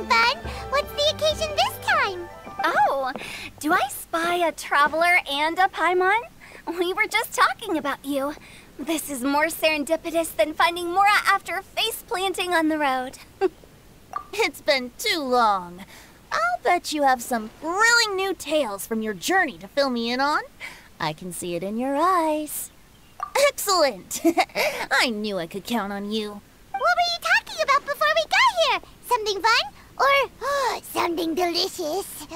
something fun. What's the occasion this time? Oh, do I spy a traveler and a Paimon? We were just talking about you. This is more serendipitous than finding Mora after face-planting on the road. It's been too long. I'll bet you have some thrilling new tales from your journey to fill me in on. I can see it in your eyes. Excellent! I knew I could count on you. What were you talking about before we got here? Something fun? Or something delicious?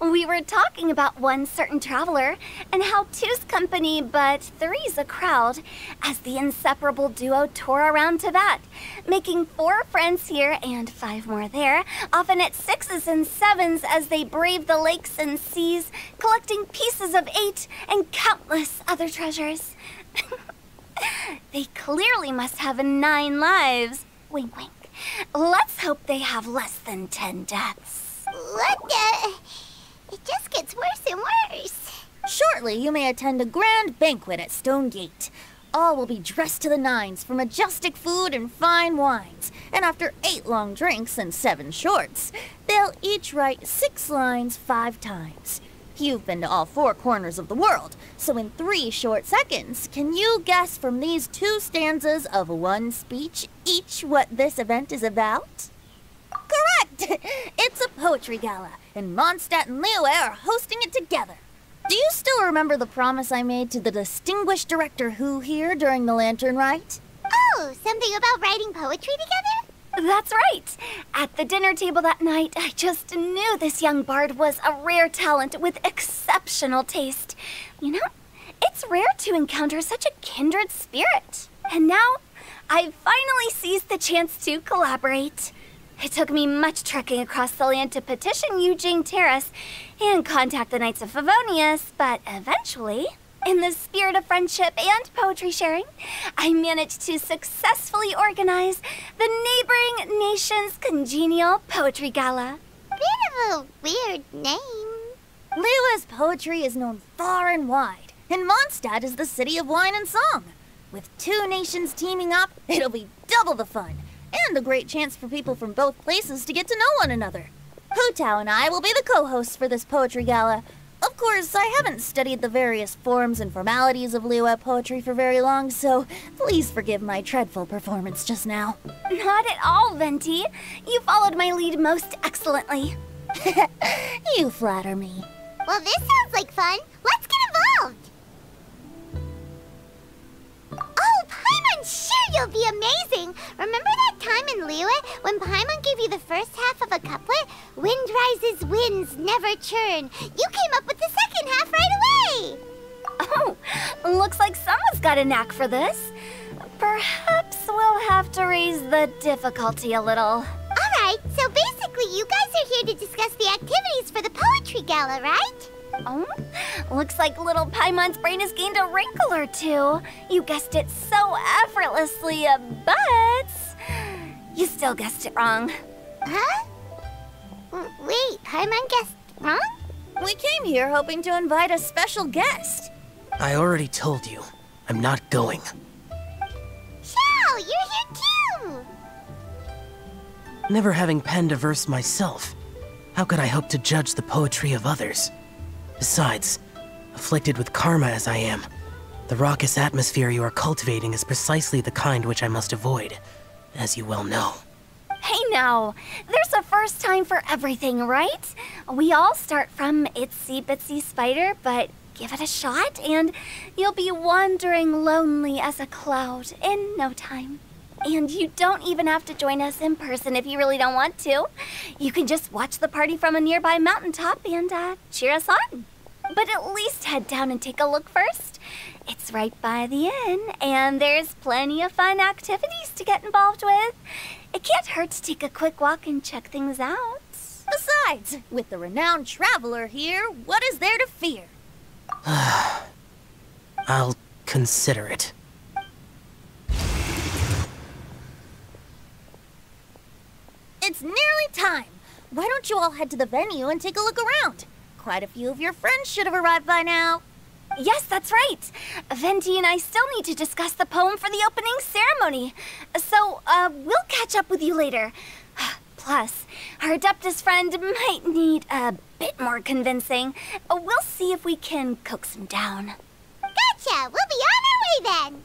We were talking about one certain traveler, and how two's company but three's a crowd, as the inseparable duo tore around to that, making 4 friends here and 5 more there, often at 6s and 7s as they brave the lakes and seas, collecting pieces of 8 and countless other treasures. They clearly must have 9 lives. Wink, wink. Let's hope they have less than 10 deaths. What the? It just gets worse and worse. Shortly, you may attend a grand banquet at Stone Gate. All will be dressed to the nines for majestic food and fine wines. And after 8 long drinks and 7 shorts, they'll each write 6 lines 5 times. You've been to all 4 corners of the world, so in 3 short seconds, can you guess from these 2 stanzas of 1 speech each what this event is about? Correct! It's a poetry gala, and Mondstadt and Liyue are hosting it together. Do you still remember the promise I made to the distinguished director Hu here during the lantern rite? Oh, something about writing poetry together? That's right! At the dinner table that night, I just knew this young bard was a rare talent with exceptional taste. You know, it's rare to encounter such a kindred spirit. And now, I've finally seized the chance to collaborate. It took me much trekking across the land to petition Yujing Terrace and contact the Knights of Favonius, but eventually, in the spirit of friendship and poetry sharing, I managed to successfully organize the neighboring nation's congenial poetry gala. Bit of a weird name. Liyue's poetry is known far and wide, and Mondstadt is the city of wine and song. With 2 nations teaming up, it'll be double the fun, and a great chance for people from both places to get to know one another. Hu Tao and I will be the co-hosts for this poetry gala. Of course, I haven't studied the various forms and formalities of Liyue poetry for very long, so please forgive my dreadful performance just now. Not at all, Venti. You followed my lead most excellently. You flatter me. Well, this sounds like fun. Let's get involved. Oh, Paimon, sure you'll be amazing. Remember that time in Liyue when Paimon gave you the first half of a couplet? Wind rises, winds never churn. You came up with the second half right away. Oh, looks like someone's got a knack for this. Perhaps we'll have to raise the difficulty a little. All right, so basically you guys are here to discuss the activities for the poetry gala, right? Oh, looks like little Paimon's brain has gained a wrinkle or 2. You guessed it so effortlessly, but you still guessed it wrong. Huh? Wait, Paimon guessed wrong? We came here hoping to invite a special guest. I already told you, I'm not going. Xiao, you're here too! Never having penned a verse myself, how could I hope to judge the poetry of others? Besides, afflicted with karma as I am, the raucous atmosphere you are cultivating is precisely the kind which I must avoid, as you well know. Hey now, there's a first time for everything, right? We all start from itsy bitsy spider, but give it a shot and you'll be wandering lonely as a cloud in no time. And you don't even have to join us in person if you really don't want to. You can just watch the party from a nearby mountaintop and cheer us on. But at least head down and take a look first. It's right by the inn, and there's plenty of fun activities to get involved with. It can't hurt to take a quick walk and check things out. Besides, with the renowned traveler here, what is there to fear? I'll consider it. It's nearly time. Why don't you all head to the venue and take a look around? Quite a few of your friends should have arrived by now. Yes, that's right. Venti and I still need to discuss the poem for the opening ceremony. So, we'll catch up with you later. Plus, our adeptus friend might need a bit more convincing. We'll see if we can coax him down. Gotcha! We'll be on our way then!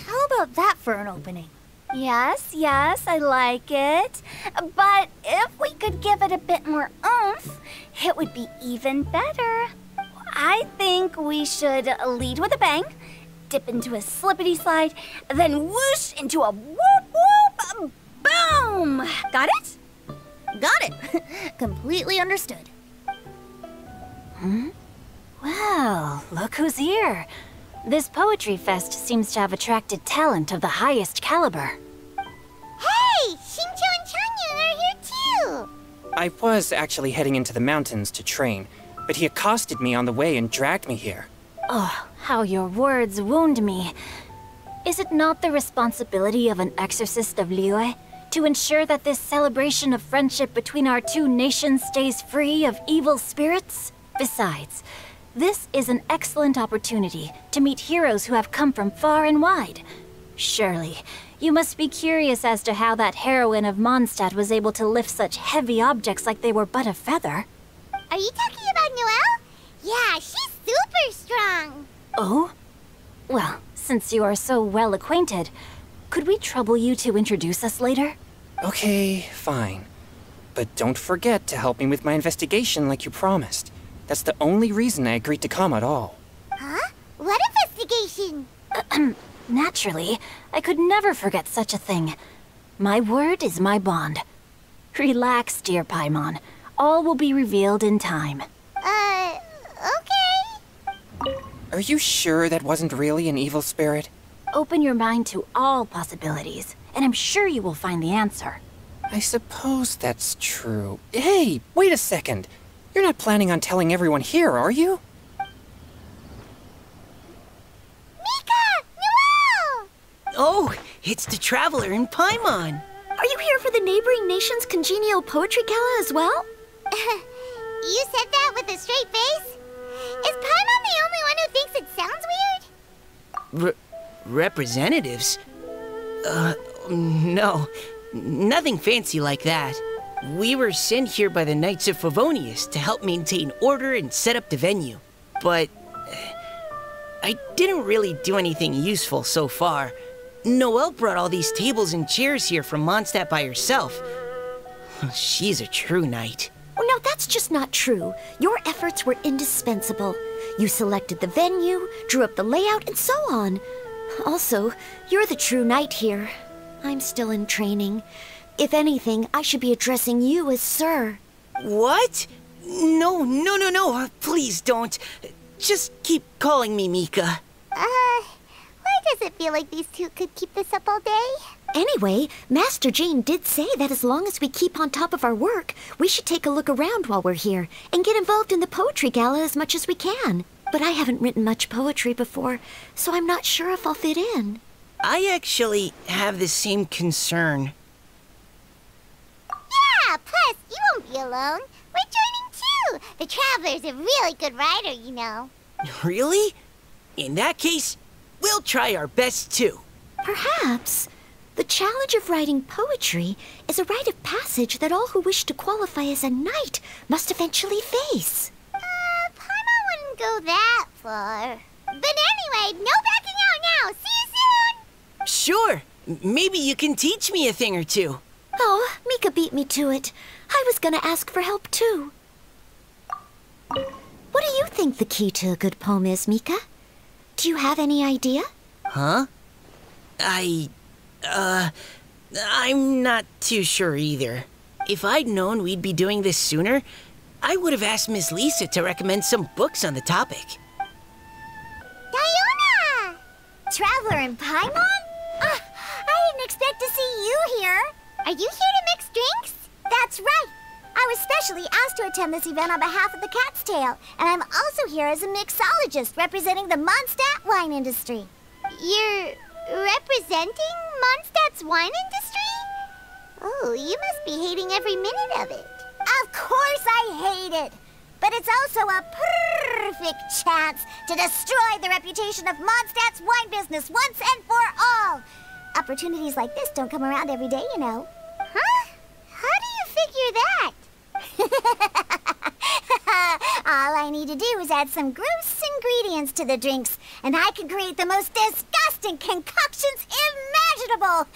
How about that for an opening? Yes, I like it. But if we could give it a bit more oomph, it would be even better. I think we should lead with a bang, dip into a slippity slide, then whoosh into a whoop whoop boom! Got it? Got it. Completely understood. Well, look who's here. This poetry fest seems to have attracted talent of the highest caliber. Hey! Xingqiu and Chongyun are here too! I was actually heading into the mountains to train, but he accosted me on the way and dragged me here. Oh, how your words wound me. Is it not the responsibility of an exorcist of Liyue to ensure that this celebration of friendship between our two nations stays free of evil spirits? Besides, this is an excellent opportunity to meet heroes who have come from far and wide. Surely, you must be curious as to how that heroine of Mondstadt was able to lift such heavy objects like they were but a feather. Are you talking about Noelle? Yeah, she's super strong! Oh? Well, since you are so well acquainted, could we trouble you to introduce us later? Okay, fine. But don't forget to help me with my investigation like you promised. That's the only reason I agreed to come at all. Huh? What investigation? Naturally, I could never forget such a thing. My word is my bond. Relax, dear Paimon. All will be revealed in time. Okay. Are you sure that wasn't really an evil spirit? Open your mind to all possibilities, and I'm sure you will find the answer. I suppose that's true. Hey, wait a second. You're not planning on telling everyone here, are you? Mika! Noelle! Oh, it's the Traveler in Paimon. Are you here for the neighboring nation's congenial poetry gala as well? You said that with a straight face? Is Paimon the only one who thinks it sounds weird? Representatives? No. Nothing fancy like that. We were sent here by the Knights of Favonius to help maintain order and set up the venue. But I didn't really do anything useful so far. Noelle brought all these tables and chairs here from Mondstadt by herself. She's a true knight. Oh, no, that's just not true. Your efforts were indispensable. You selected the venue, drew up the layout, and so on. Also, you're the true knight here. I'm still in training. If anything, I should be addressing you as Sir. What? No. Please don't. Just keep calling me Mika. Why does it feel like these two could keep this up all day? Anyway, Master Jane did say that as long as we keep on top of our work, we should take a look around while we're here and get involved in the poetry gala as much as we can. But I haven't written much poetry before, so I'm not sure if I'll fit in. I actually have the same concern. Yeah, plus, you won't be alone. We're joining too. The Traveler's a really good writer, you know. Really? In that case, we'll try our best too. Perhaps. The challenge of writing poetry is a rite of passage that all who wish to qualify as a knight must eventually face. Paimon wouldn't go that far. But anyway, no backing out now. See you soon! Sure. Maybe you can teach me a thing or two. Oh, Mika beat me to it. I was gonna ask for help too. What do you think the key to a good poem is, Mika? Do you have any idea? Huh? I'm not too sure either. If I'd known we'd be doing this sooner, I would have asked Miss Lisa to recommend some books on the topic. Diona! Traveler in Paimon? I didn't expect to see you here. Are you here to mix drinks? That's right. I was specially asked to attend this event on behalf of the Cat's Tail, and I'm also here as a mixologist representing the Mondstadt wine industry. You're representing Mondstadt's wine industry? Oh, you must be hating every minute of it. Of course I hate it, but it's also a perfect chance to destroy the reputation of Mondstadt's wine business once and for all. Opportunities like this don't come around every day, you know. Huh? How do you figure that? All I need to do is add some gross ingredients to the drinks, and I can create the most disgusting concoctions imaginable.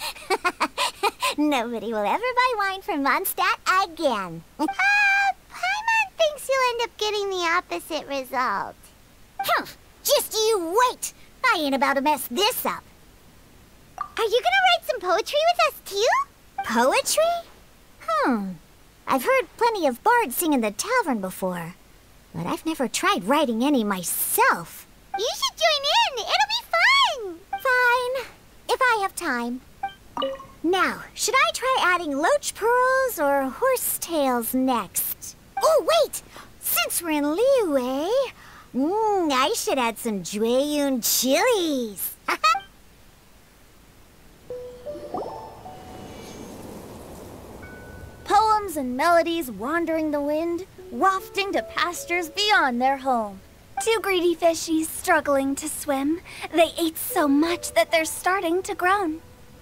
Nobody will ever buy wine from Mondstadt again. Paimon thinks you'll end up getting the opposite result. Just you wait. I ain't about to mess this up. Are you gonna write some poetry with us too? Poetry? I've heard plenty of bards sing in the tavern before, but I've never tried writing any myself. You should join in. It'll be fun. Fine, if I have time. Now, should I try adding loach pearls or horsetails next? Oh, wait! Since we're in Liyue, I should add some Chongyun chilies. Poems and melodies wandering the wind, wafting to pastures beyond their home. Two greedy fishies struggling to swim. They ate so much that they're starting to groan.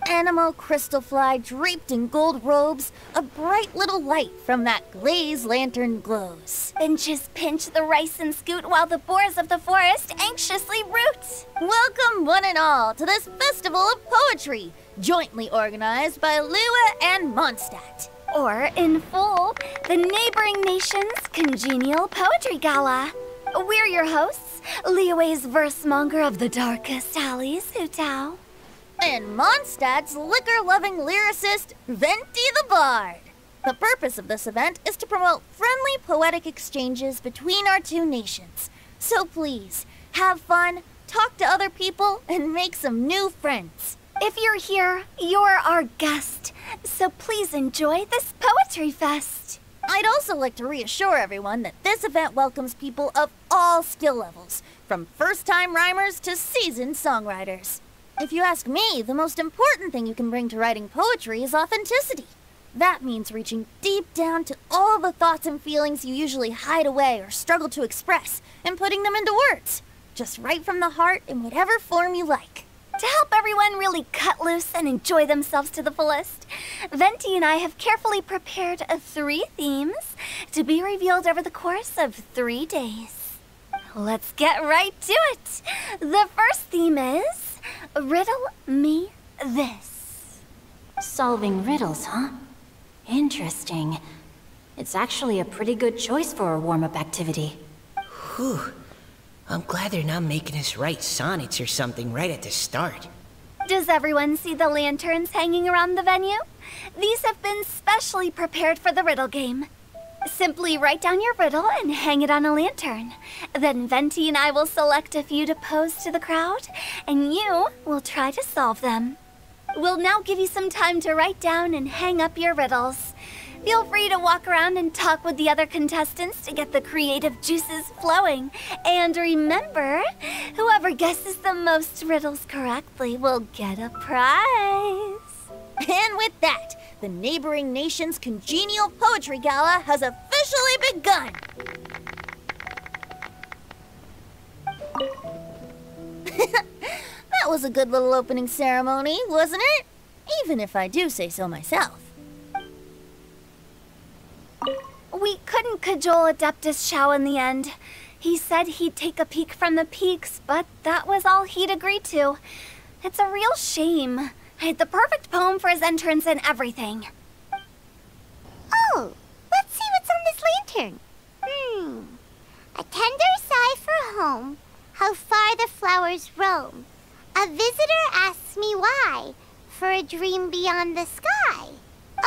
Animal crystal fly draped in gold robes, a bright little light from that glazed lantern glows. Benches pinch the rice and scoot while the boars of the forest anxiously root. Welcome one and all to this festival of poetry, jointly organized by Liyue and Mondstadt. Or, in full, the neighboring nation's congenial poetry gala. We're your hosts, Liyue's verse-monger of the darkest alleys, Hutao. And Mondstadt's liquor-loving lyricist, Venti the Bard. The purpose of this event is to promote friendly poetic exchanges between our two nations. So please, have fun, talk to other people, and make some new friends. If you're here, you're our guest, so please enjoy this poetry fest. I'd also like to reassure everyone that this event welcomes people of all skill levels, from first-time rhymers to seasoned songwriters. If you ask me, the most important thing you can bring to writing poetry is authenticity. That means reaching deep down to all the thoughts and feelings you usually hide away or struggle to express, and putting them into words. Just write from the heart in whatever form you like. To help everyone really cut loose and enjoy themselves to the fullest, Venti and I have carefully prepared 3 themes to be revealed over the course of 3 days. Let's get right to it. The first theme is Riddle Me This. Solving riddles, huh? Interesting. It's actually a pretty good choice for a warm-up activity. Whew. I'm glad they're not making us write sonnets or something right at the start. Does everyone see the lanterns hanging around the venue? These have been specially prepared for the riddle game. Simply write down your riddle and hang it on a lantern. Then Venti and I will select a few to pose to the crowd, and you will try to solve them. We'll now give you some time to write down and hang up your riddles. Feel free to walk around and talk with the other contestants to get the creative juices flowing. And remember, whoever guesses the most riddles correctly will get a prize. And with that, the neighboring nation's congenial poetry gala has officially begun. That was a good little opening ceremony, wasn't it? Even if I do say so myself. We couldn't cajole Adeptus Shao in the end. He said he'd take a peek from the peaks, but that was all he'd agreed to. It's a real shame. I had the perfect poem for his entrance and everything. Oh, let's see what's on this lantern. A tender sigh for home, how far the flowers roam. A visitor asks me why, for a dream beyond the sky.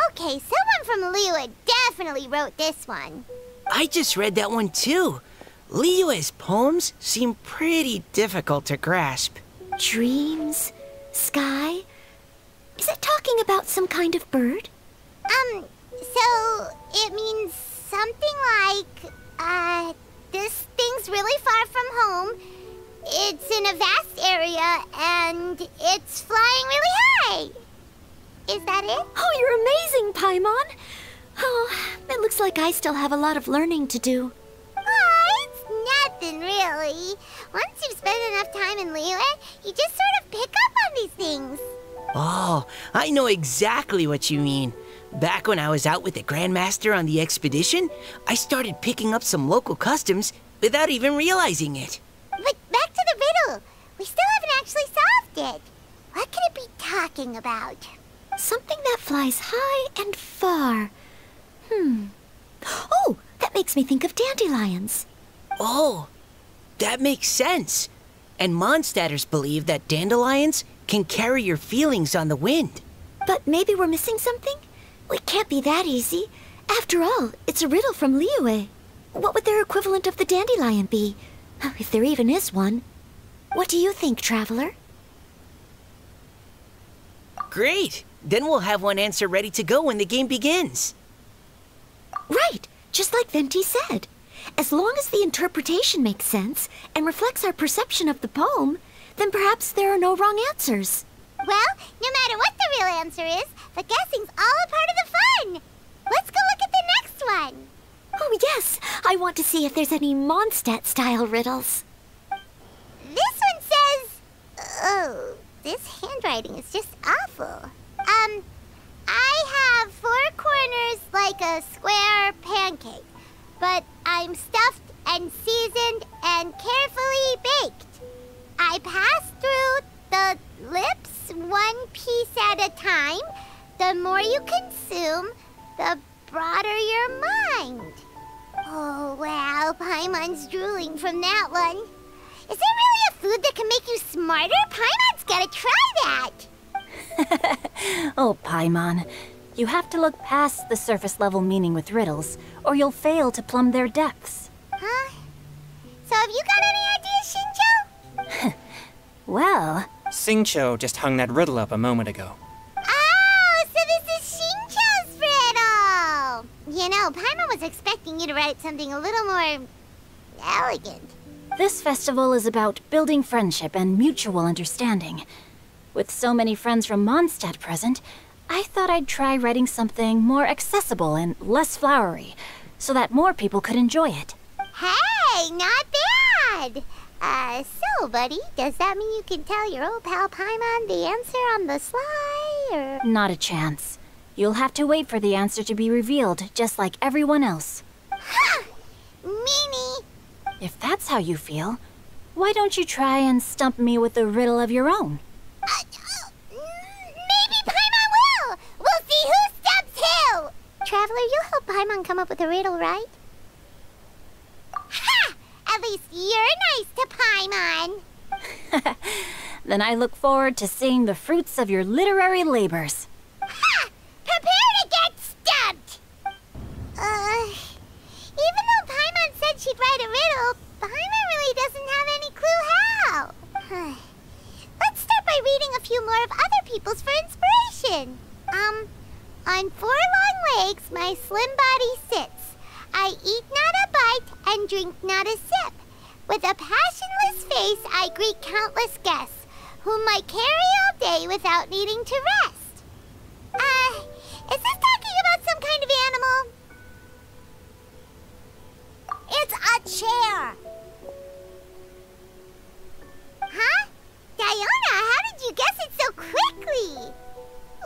Okay, someone from Liyue definitely wrote this one. I just read that one too. Liyue's poems seem pretty difficult to grasp. Dreams? Sky? Is it talking about some kind of bird? So it means something like, this thing's really far from home. It's in a vast area, and it's flying really high. Is that it? Oh, you're amazing, Paimon! Oh, it looks like I still have a lot of learning to do. Oh, it's nothing, really. really. Once you've spent enough time in Liyue, you just sort of pick up on these things. Oh, I know exactly what you mean. Back when I was out with the Grandmaster on the expedition, I started picking up some local customs without even realizing it. But back to the riddle. We still haven't actually solved it. What could it be talking about? Something that flies high and far. Oh, that makes me think of dandelions. Oh, that makes sense. And Mondstadters believe that dandelions can carry your feelings on the wind. But maybe we're missing something? It can't be that easy. After all, it's a riddle from Liyue. What would their equivalent of the dandelion be? If there even is one. What do you think, Traveler? Great! Then we'll have one answer ready to go when the game begins. Right, just like Venti said. As long as the interpretation makes sense and reflects our perception of the poem, then perhaps there are no wrong answers. Well, no matter what the real answer is, the guessing's all a part of the fun. Let's go look at the next one. Oh yes, I want to see if there's any Mondstadt-style riddles. This one says... Oh, this handwriting is just awful. I have 4 corners like a square pancake, but I'm stuffed and seasoned and carefully baked. I pass through the lips 1 piece at a time. The more you consume, the broader your mind. Oh, wow, Paimon's drooling from that one. Is there really a food that can make you smarter? Paimon's gotta try that! Oh, Paimon. You have to look past the surface-level meaning with riddles, or you'll fail to plumb their depths. Huh? So have you got any ideas, Xingqiu? Well... Xingqiu just hung that riddle up a moment ago. Oh, so this is Xingqiu's riddle! You know, Paimon was expecting you to write something a little more... elegant. This festival is about building friendship and mutual understanding. With so many friends from Mondstadt present, I thought I'd try writing something more accessible and less flowery, so that more people could enjoy it. Hey, not bad! So, buddy, does that mean you can tell your old pal Paimon the answer on the sly, or...? Not a chance. You'll have to wait for the answer to be revealed, just like everyone else. Ha! Meanie! If that's how you feel, why don't you try and stump me with a riddle of your own? Maybe Paimon will! We'll see who stumps who! Traveler, you'll help Paimon come up with a riddle, right? Ha! At least you're nice to Paimon! Then I look forward to seeing the fruits of your literary labors. Ha! Prepare to get stumped! Even though Paimon said she'd write a riddle, Paimon really doesn't have any clue how. Let's start by reading a few more of other people's for inspiration. On 4 long legs my slim body sits. I eat not a bite and drink not a sip. With a passionless face I greet countless guests, whom I carry all day without needing to rest. Is this talking about some kind of animal? It's a chair! Huh? Diona, how did you guess it so quickly?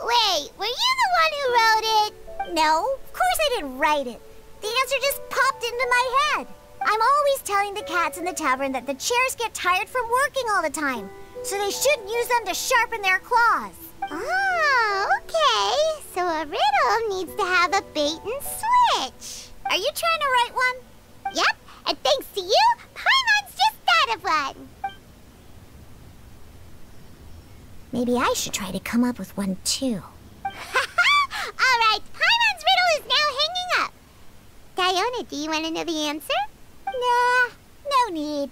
Wait, were you the one who wrote it? No, of course I didn't write it. The answer just popped into my head. I'm always telling the cats in the tavern that the chairs get tired from working all the time, so they shouldn't use them to sharpen their claws. Oh, okay. So a riddle needs to have a bait and switch. Are you trying to write one? Yep, and thanks to you, Paimon's just thought of one. Maybe I should try to come up with one too. All right, Paimon's riddle is now hanging up. Diona, do you want to know the answer? Nah, no need.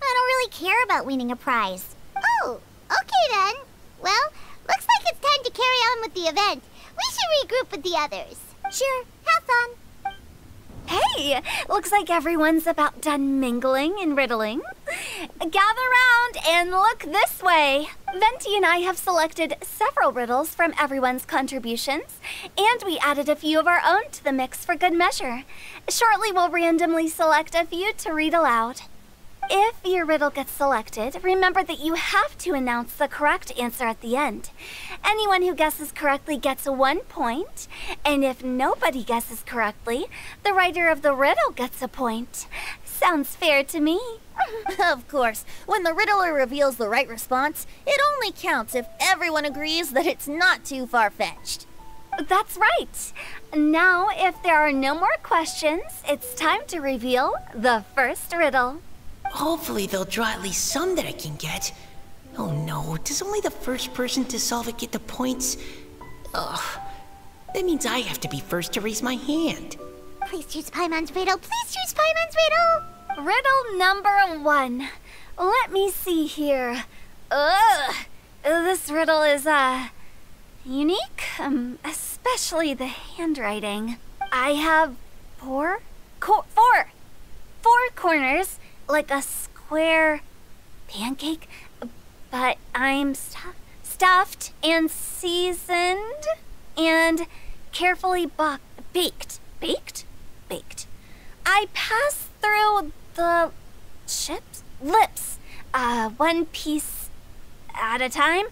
I don't really care about winning a prize. Oh, okay then. Well, looks like it's time to carry on with the event. We should regroup with the others. Sure, have fun. Hey, looks like everyone's about done mingling and riddling. Gather round and look this way. Venti and I have selected several riddles from everyone's contributions, and we added a few of our own to the mix for good measure. Shortly, we'll randomly select a few to read aloud. If your riddle gets selected, remember that you have to announce the correct answer at the end. Anyone who guesses correctly gets 1 point, and if nobody guesses correctly, the writer of the riddle gets a point. Sounds fair to me. Of course, when the riddler reveals the right response, it only counts if everyone agrees that it's not too far-fetched. That's right. Now, if there are no more questions, it's time to reveal the first riddle. Hopefully they'll draw at least some that I can get. Oh no, does only the first person to solve it get the points? Ugh, that means I have to be first to raise my hand. Please choose Paimon's riddle. Please choose Paimon's riddle. Riddle number 1. Let me see here. Ugh, this riddle is, unique, especially the handwriting. I have four corners, like a square pancake, but I'm stuffed and seasoned and carefully baked. I pass through the lips, one piece at a time.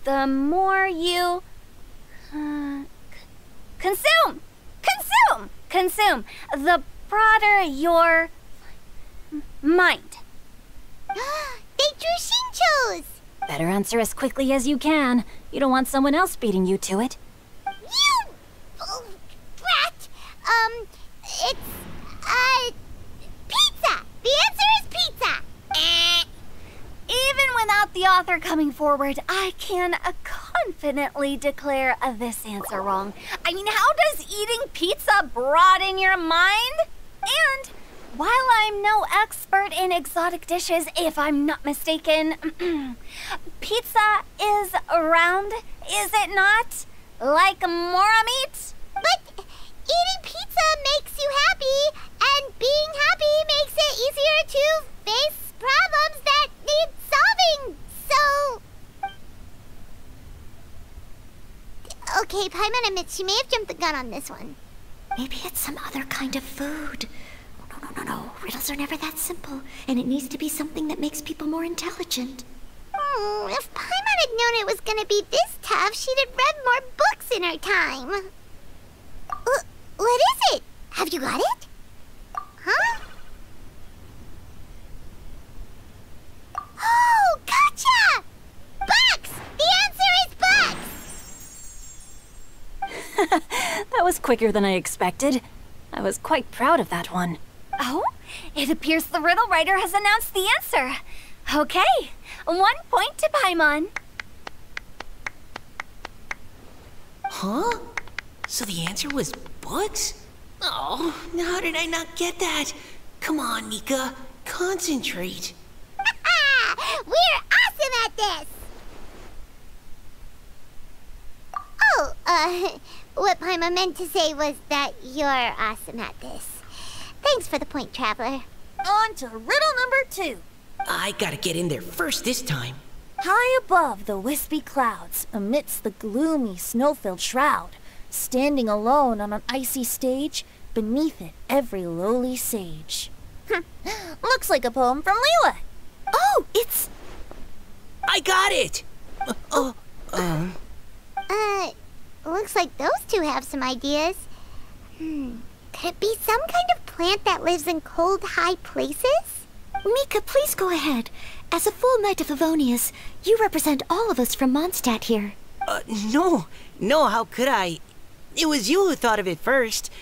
The more you consume, the broader your mind. They drew Shinchos! Better answer as quickly as you can. You don't want someone else beating you to it. You! Oh, brat! It's, pizza! The answer is pizza! Even without the author coming forward, I can confidently declare this answer wrong. I mean, how does eating pizza broaden your mind? And while I'm no expert in exotic dishes, if I'm not mistaken, pizza is round, is it not? Like mora meat? But eating pizza makes you happy, and being happy makes it easier to face problems that need solving, so... Okay, Paimon admits she may have jumped the gun on this one. Maybe it's some other kind of food. No. Riddles are never that simple, and it needs to be something that makes people more intelligent. If Paimon had known it was gonna be this tough, she'd have read more books in her time. What is it? Have you got it? Huh? Oh, gotcha! Bucks! The answer is bucks! That was quicker than I expected. I was quite proud of that one. Oh, it appears the riddle writer has announced the answer. Okay, 1 point to Paimon. Huh? So the answer was books? Oh, how did I not get that? Come on, Nika, concentrate. We're awesome at this! Oh, what Paimon meant to say was that you're awesome at this. Thanks for the point, Traveler. On to riddle number 2. I gotta get in there first this time. High above the wispy clouds, amidst the gloomy snow-filled shroud, standing alone on an icy stage, beneath it every lowly sage. Looks like a poem from Liyue. Oh, it's... I got it! Looks like those two have some ideas. Could it be some kind of plant that lives in cold, high places? Mika, please go ahead. As a full Knight of Favonius, you represent all of us from Mondstadt here. No, how could I? It was you who thought of it first.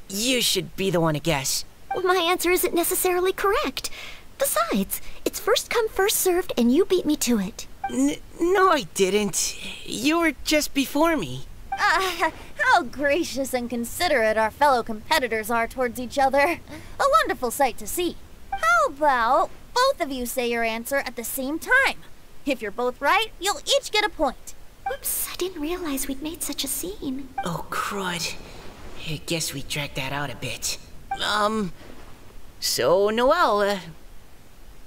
You should be the one to guess. Well, my answer isn't necessarily correct. Besides, it's first come, first served, and you beat me to it. No, I didn't. You were just before me. How gracious and considerate our fellow competitors are towards each other. A wonderful sight to see. How about both of you say your answer at the same time? If you're both right, you'll each get a point. Oops, I didn't realize we'd made such a scene. Oh, crud. I guess we dragged that out a bit. So, Noelle,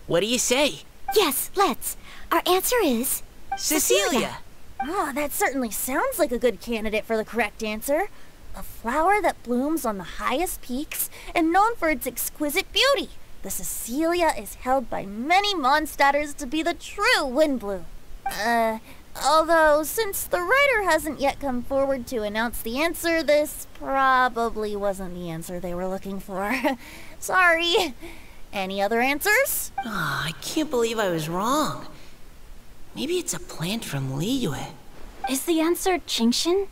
what do you say? Yes, let's. Our answer is... Cecilia! Oh, that certainly sounds like a good candidate for the correct answer. A flower that blooms on the highest peaks and known for its exquisite beauty. The Cecilia is held by many Mondstadters to be the true Windblue. Although, since the writer hasn't yet come forward to announce the answer, this probably wasn't the answer they were looking for. Sorry. Any other answers? I can't believe I was wrong. Maybe it's a plant from Liyue. Is the answer Chongyun?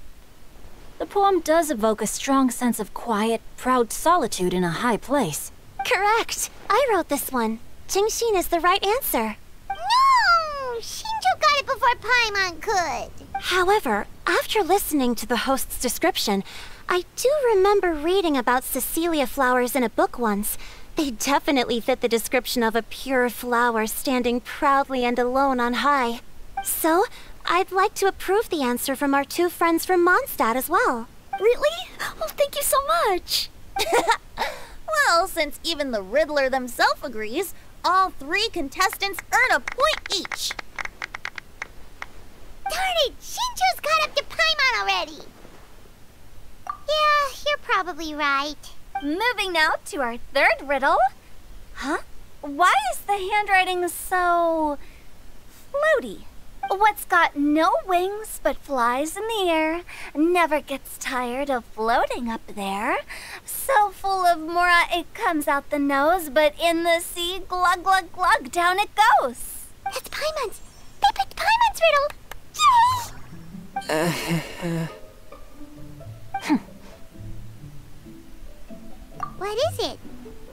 The poem does evoke a strong sense of quiet, proud solitude in a high place. Correct. I wrote this one. Chongyun is the right answer. No! Shinjo got it before Paimon could. However, after listening to the host's description, I do remember reading about Cecilia flowers in a book once. They definitely fit the description of a pure flower standing proudly and alone on high. So, I'd like to approve the answer from our two friends from Mondstadt as well. Really? Oh, thank you so much. Well, since even the Riddler themselves agrees, all 3 contestants earn a point each. Darn it! Shinjo's caught up to Paimon already! Yeah, you're probably right. Moving now to our third riddle. Huh? Why is the handwriting so floaty? What's got no wings but flies in the air, never gets tired of floating up there. So full of mora it comes out the nose, but in the sea, glug glug glug, down it goes. That's Paimon's. They picked Paimon's riddle. Yay! What is it?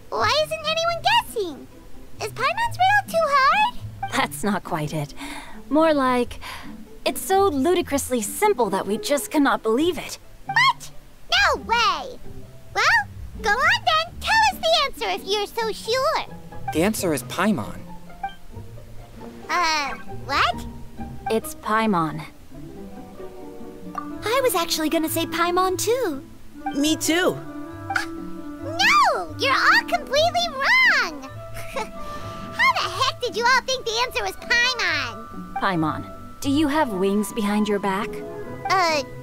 Why isn't anyone guessing? Is Paimon's riddle too hard? That's not quite it. More like, it's so ludicrously simple that we just cannot believe it. What? No way! Well, go on then. Tell us the answer if you're so sure. The answer is Paimon. What? It's Paimon. I was actually gonna say Paimon too. Me too. No! You're all completely wrong! How the heck did you all think the answer was Paimon? Paimon, do you have wings behind your back?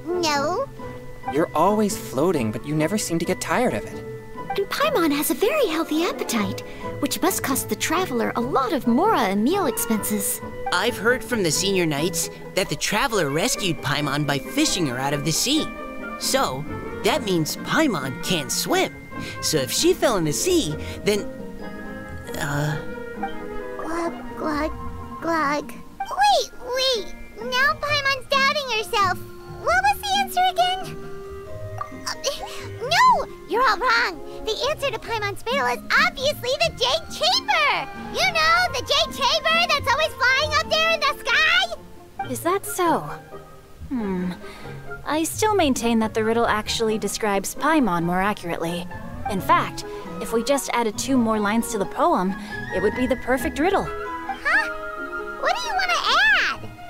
No. You're always floating, but you never seem to get tired of it. And Paimon has a very healthy appetite, which must cost the traveler a lot of mora and meal expenses. I've heard from the senior knights that the traveler rescued Paimon by fishing her out of the sea. So, that means Paimon can't swim. So if she fell in the sea, then... Glug, glug, glug. Wait! Now Paimon's doubting herself. What was the answer again? No! You're all wrong. The answer to Paimon's riddle is obviously the Jade Chamber! You know, the Jade Chamber that's always flying up there in the sky? Is that so? I still maintain that the riddle actually describes Paimon more accurately. In fact, if we just added 2 more lines to the poem, it would be the perfect riddle. Huh? What do you want to add?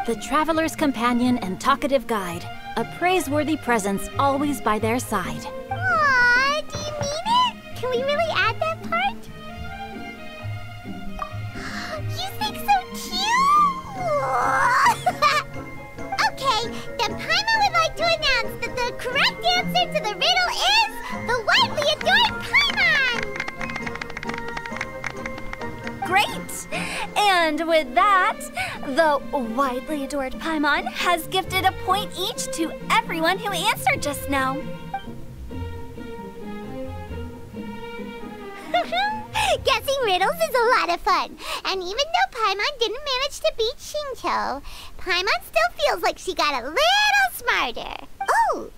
The traveler's companion and talkative guide, a praiseworthy presence always by their side. Aw, do you mean it? Can we really add that part? You think so cute? Okay, then Paimon would like to announce that the correct answer to the riddle is the widely adored Paimon! Great! And with that, the widely adored Paimon has gifted a point each to everyone who answered just now. Guessing riddles is a lot of fun. And even though Paimon didn't manage to beat Shinjo, Paimon still feels like she got a little smarter. Oh,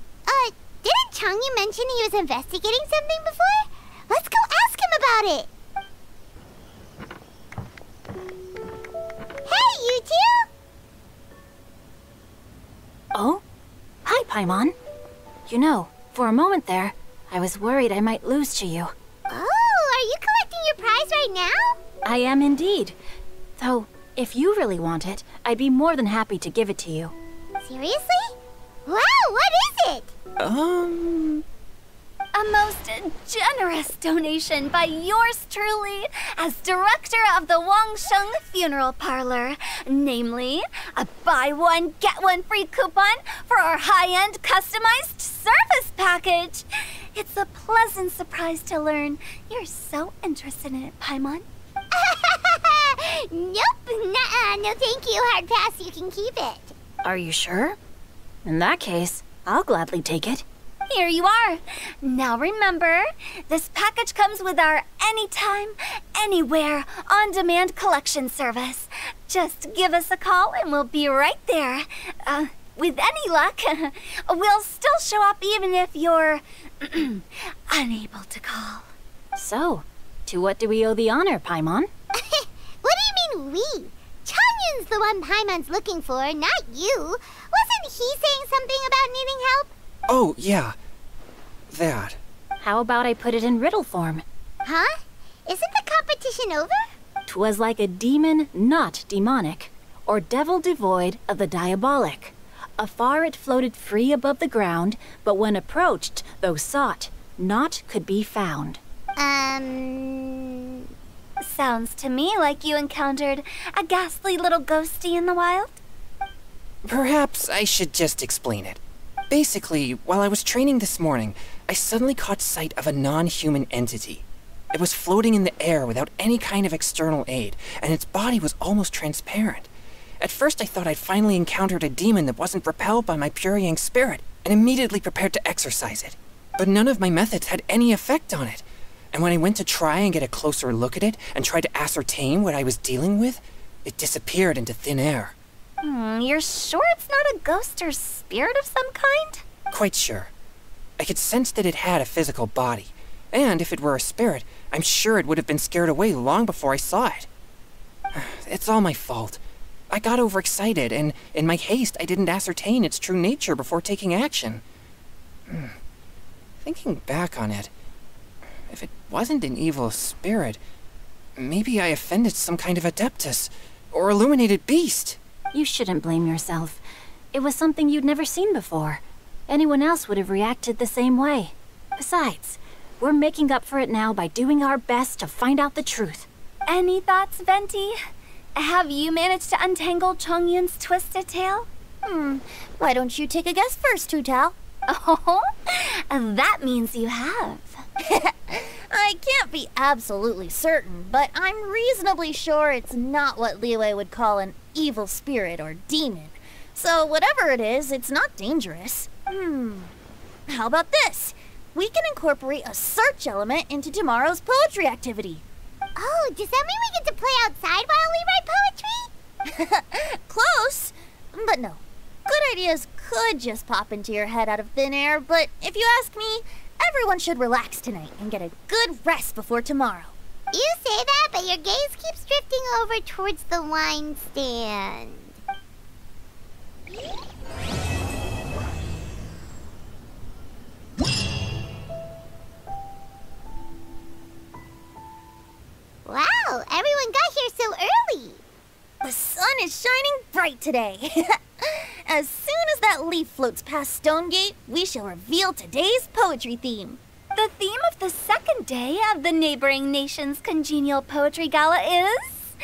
didn't Chongyun mention he was investigating something before? Let's go ask him about it. Hey, you two! Oh? Hi, Paimon. You know, for a moment there, I was worried I might lose to you. Oh, are you collecting your prize right now? I am indeed. Though, if you really want it, I'd be more than happy to give it to you. Seriously? Wow, what is it? A most generous donation by yours truly as director of the Wangsheng Funeral Parlor. Namely, a buy one, get one free coupon for our high-end customized service package. It's a pleasant surprise to learn you're so interested in it, Paimon. Nope, nuh-uh, no thank you, hard pass, you can keep it. Are you sure? In that case, I'll gladly take it. Here you are. Now remember, this package comes with our anytime, anywhere, on-demand collection service. Just give us a call and we'll be right there. With any luck, we'll still show up even if you're unable to call. So, to what do we owe the honor, Paimon? What do you mean we? Chongyun's the one Paimon's looking for, not you. Wasn't he saying something about needing help? Oh, yeah. That. How about I put it in riddle form? Huh? Isn't the competition over? 'Twas like a demon not demonic, or devil devoid of the diabolic. Afar it floated free above the ground, but when approached, though sought, naught could be found. Sounds to me like you encountered a ghastly little ghostie in the wild. Perhaps I should just explain it. Basically, while I was training this morning, I suddenly caught sight of a non-human entity. It was floating in the air without any kind of external aid, and its body was almost transparent. At first I thought I'd finally encountered a demon that wasn't repelled by my purifying spirit, and immediately prepared to exorcise it. But none of my methods had any effect on it. And when I went to try and get a closer look at it and try to ascertain what I was dealing with, it disappeared into thin air. You're sure it's not a ghost or spirit of some kind? Quite sure. I could sense that it had a physical body, and if it were a spirit, I'm sure it would have been scared away long before I saw it. It's all my fault. I got overexcited, and in my haste, I didn't ascertain its true nature before taking action. Thinking back on it, if it wasn't an evil spirit, maybe I offended some kind of adeptus, or illuminated beast. You shouldn't blame yourself. It was something you'd never seen before. Anyone else would have reacted the same way. Besides, we're making up for it now by doing our best to find out the truth. Any thoughts, Venti? Have you managed to untangle Chongyun's twisted tail? Why don't you take a guess first, Tutal? Oh, that means you have. I can't be absolutely certain, but I'm reasonably sure it's not what Liyue would call an evil spirit or demon. So whatever it is, it's not dangerous. How about this? We can incorporate a search element into tomorrow's poetry activity. Oh, does that mean we get to play outside while we write poetry? Close, but no. Good ideas could just pop into your head out of thin air, but if you ask me, everyone should relax tonight and get a good rest before tomorrow. You say that, but your gaze keeps drifting over towards the wine stand. Wow, everyone got here so early. The sun is shining bright today. As soon as that leaf floats past Stonegate, we shall reveal today's poetry theme. The theme of the second day of the neighboring nation's congenial poetry gala is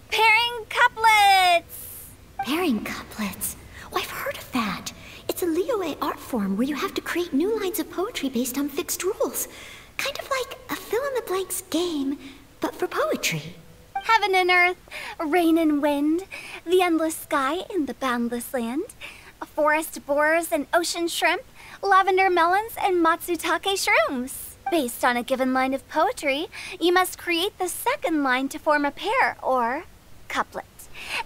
pairing couplets. Pairing couplets. Oh, I've heard of that. It's a Liyue art form where you have to create new lines of poetry based on fixed rules. Kind of like a fill-in-the-blanks game, but for poetry. Heaven and earth, rain and wind, the endless sky and the boundless land, forest borers and ocean shrimp, lavender melons and matsutake shrooms. Based on a given line of poetry, you must create the second line to form a pair, or couplet.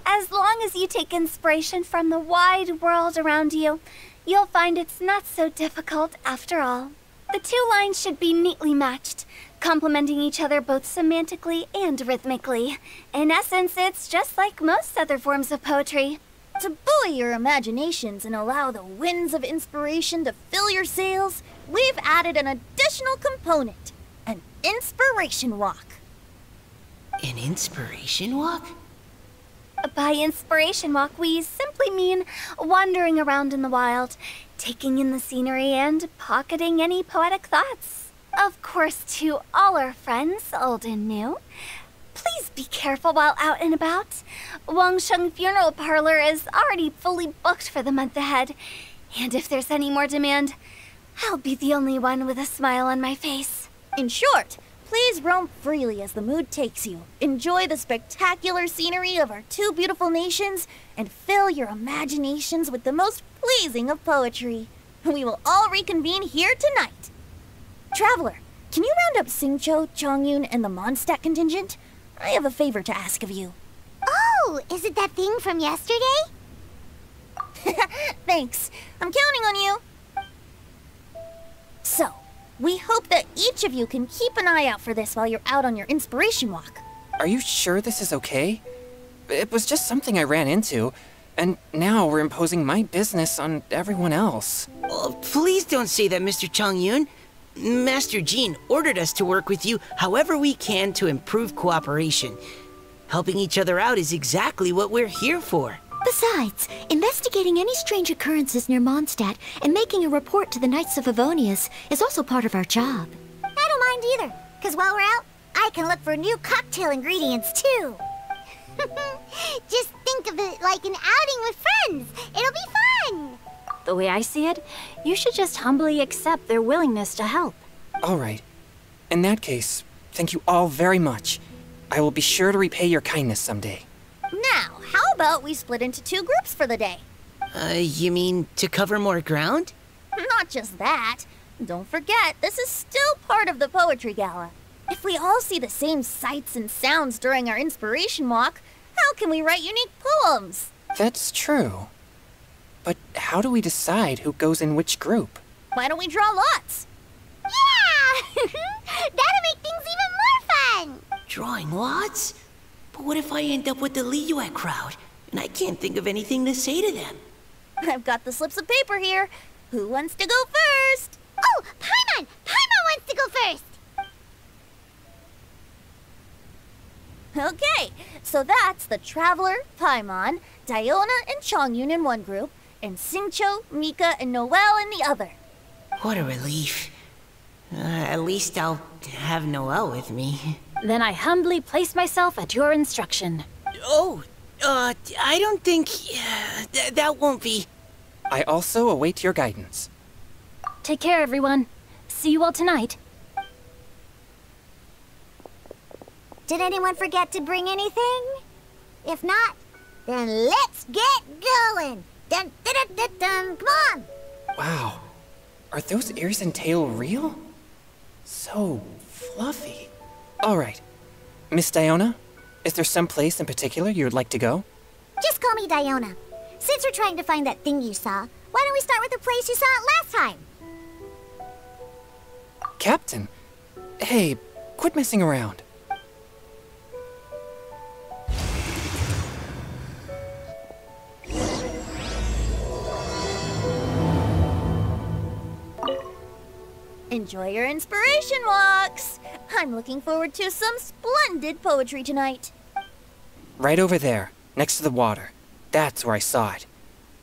As long as you take inspiration from the wide world around you, you'll find it's not so difficult after all. The two lines should be neatly matched, complementing each other both semantically and rhythmically. In essence, it's just like most other forms of poetry. To buoy your imaginations and allow the winds of inspiration to fill your sails, we've added an additional component, an inspiration walk. An inspiration walk? By inspiration walk, we simply mean wandering around in the wild, taking in the scenery and pocketing any poetic thoughts. Of course, to all our friends, old and new, please be careful while out and about. Wangsheng Funeral Parlor is already fully booked for the month ahead, and if there's any more demand, I'll be the only one with a smile on my face. In short, please roam freely as the mood takes you. Enjoy the spectacular scenery of our two beautiful nations and fill your imaginations with the most pleasing of poetry. We will all reconvene here tonight. Traveler, can you round up Xingqiu, Chongyun, and the Mondstadt contingent? I have a favor to ask of you. Oh, is it that thing from yesterday? Thanks. I'm counting on you. So, we hope that each of you can keep an eye out for this while you're out on your inspiration walk. Are you sure this is okay? It was just something I ran into, and now we're imposing my business on everyone else. Oh, please don't say that, Mr. Chongyun. Master Jean ordered us to work with you however we can to improve cooperation. Helping each other out is exactly what we're here for. Besides, investigating any strange occurrences near Mondstadt and making a report to the Knights of Avonius is also part of our job. I don't mind either, because while we're out, I can look for new cocktail ingredients too. Just think of it like an outing with friends. It'll be fun. The way I see it, you should just humbly accept their willingness to help. All right. In that case, thank you all very much. I will be sure to repay your kindness someday. Now, how about we split into two groups for the day? You mean to cover more ground? Not just that. Don't forget, this is still part of the Poetry Gala. If we all see the same sights and sounds during our inspiration walk, how can we write unique poems? That's true. But how do we decide who goes in which group? Why don't we draw lots? Yeah! That'll make things even more fun. Drawing lots? But what if I end up with the Liyue crowd, and I can't think of anything to say to them? I've got the slips of paper here. Who wants to go first? Oh, Paimon! Paimon wants to go first. Okay, so that's the Traveler, Paimon, Diona, and Chongyun in one group, and Xingqiu, Mika, and Noelle in the other. What a relief. At least I'll have Noelle with me. Then I humbly place myself at your instruction. Oh, I don't think... that won't be... I also await your guidance. Take care, everyone. See you all tonight. Did anyone forget to bring anything? If not, then let's get going. Dun, dun, dun, dun, dun. Come on. Wow. Are those ears and tail real? So fluffy. All right. Miss Diona, is there some place in particular you would like to go? Just call me Diona. Since we're trying to find that thing you saw, why don't we start with the place you saw it last time? Captain, hey, quit messing around. Enjoy your inspiration walks. I'm looking forward to some splendid poetry tonight. Right over there, next to the water. That's where I saw it.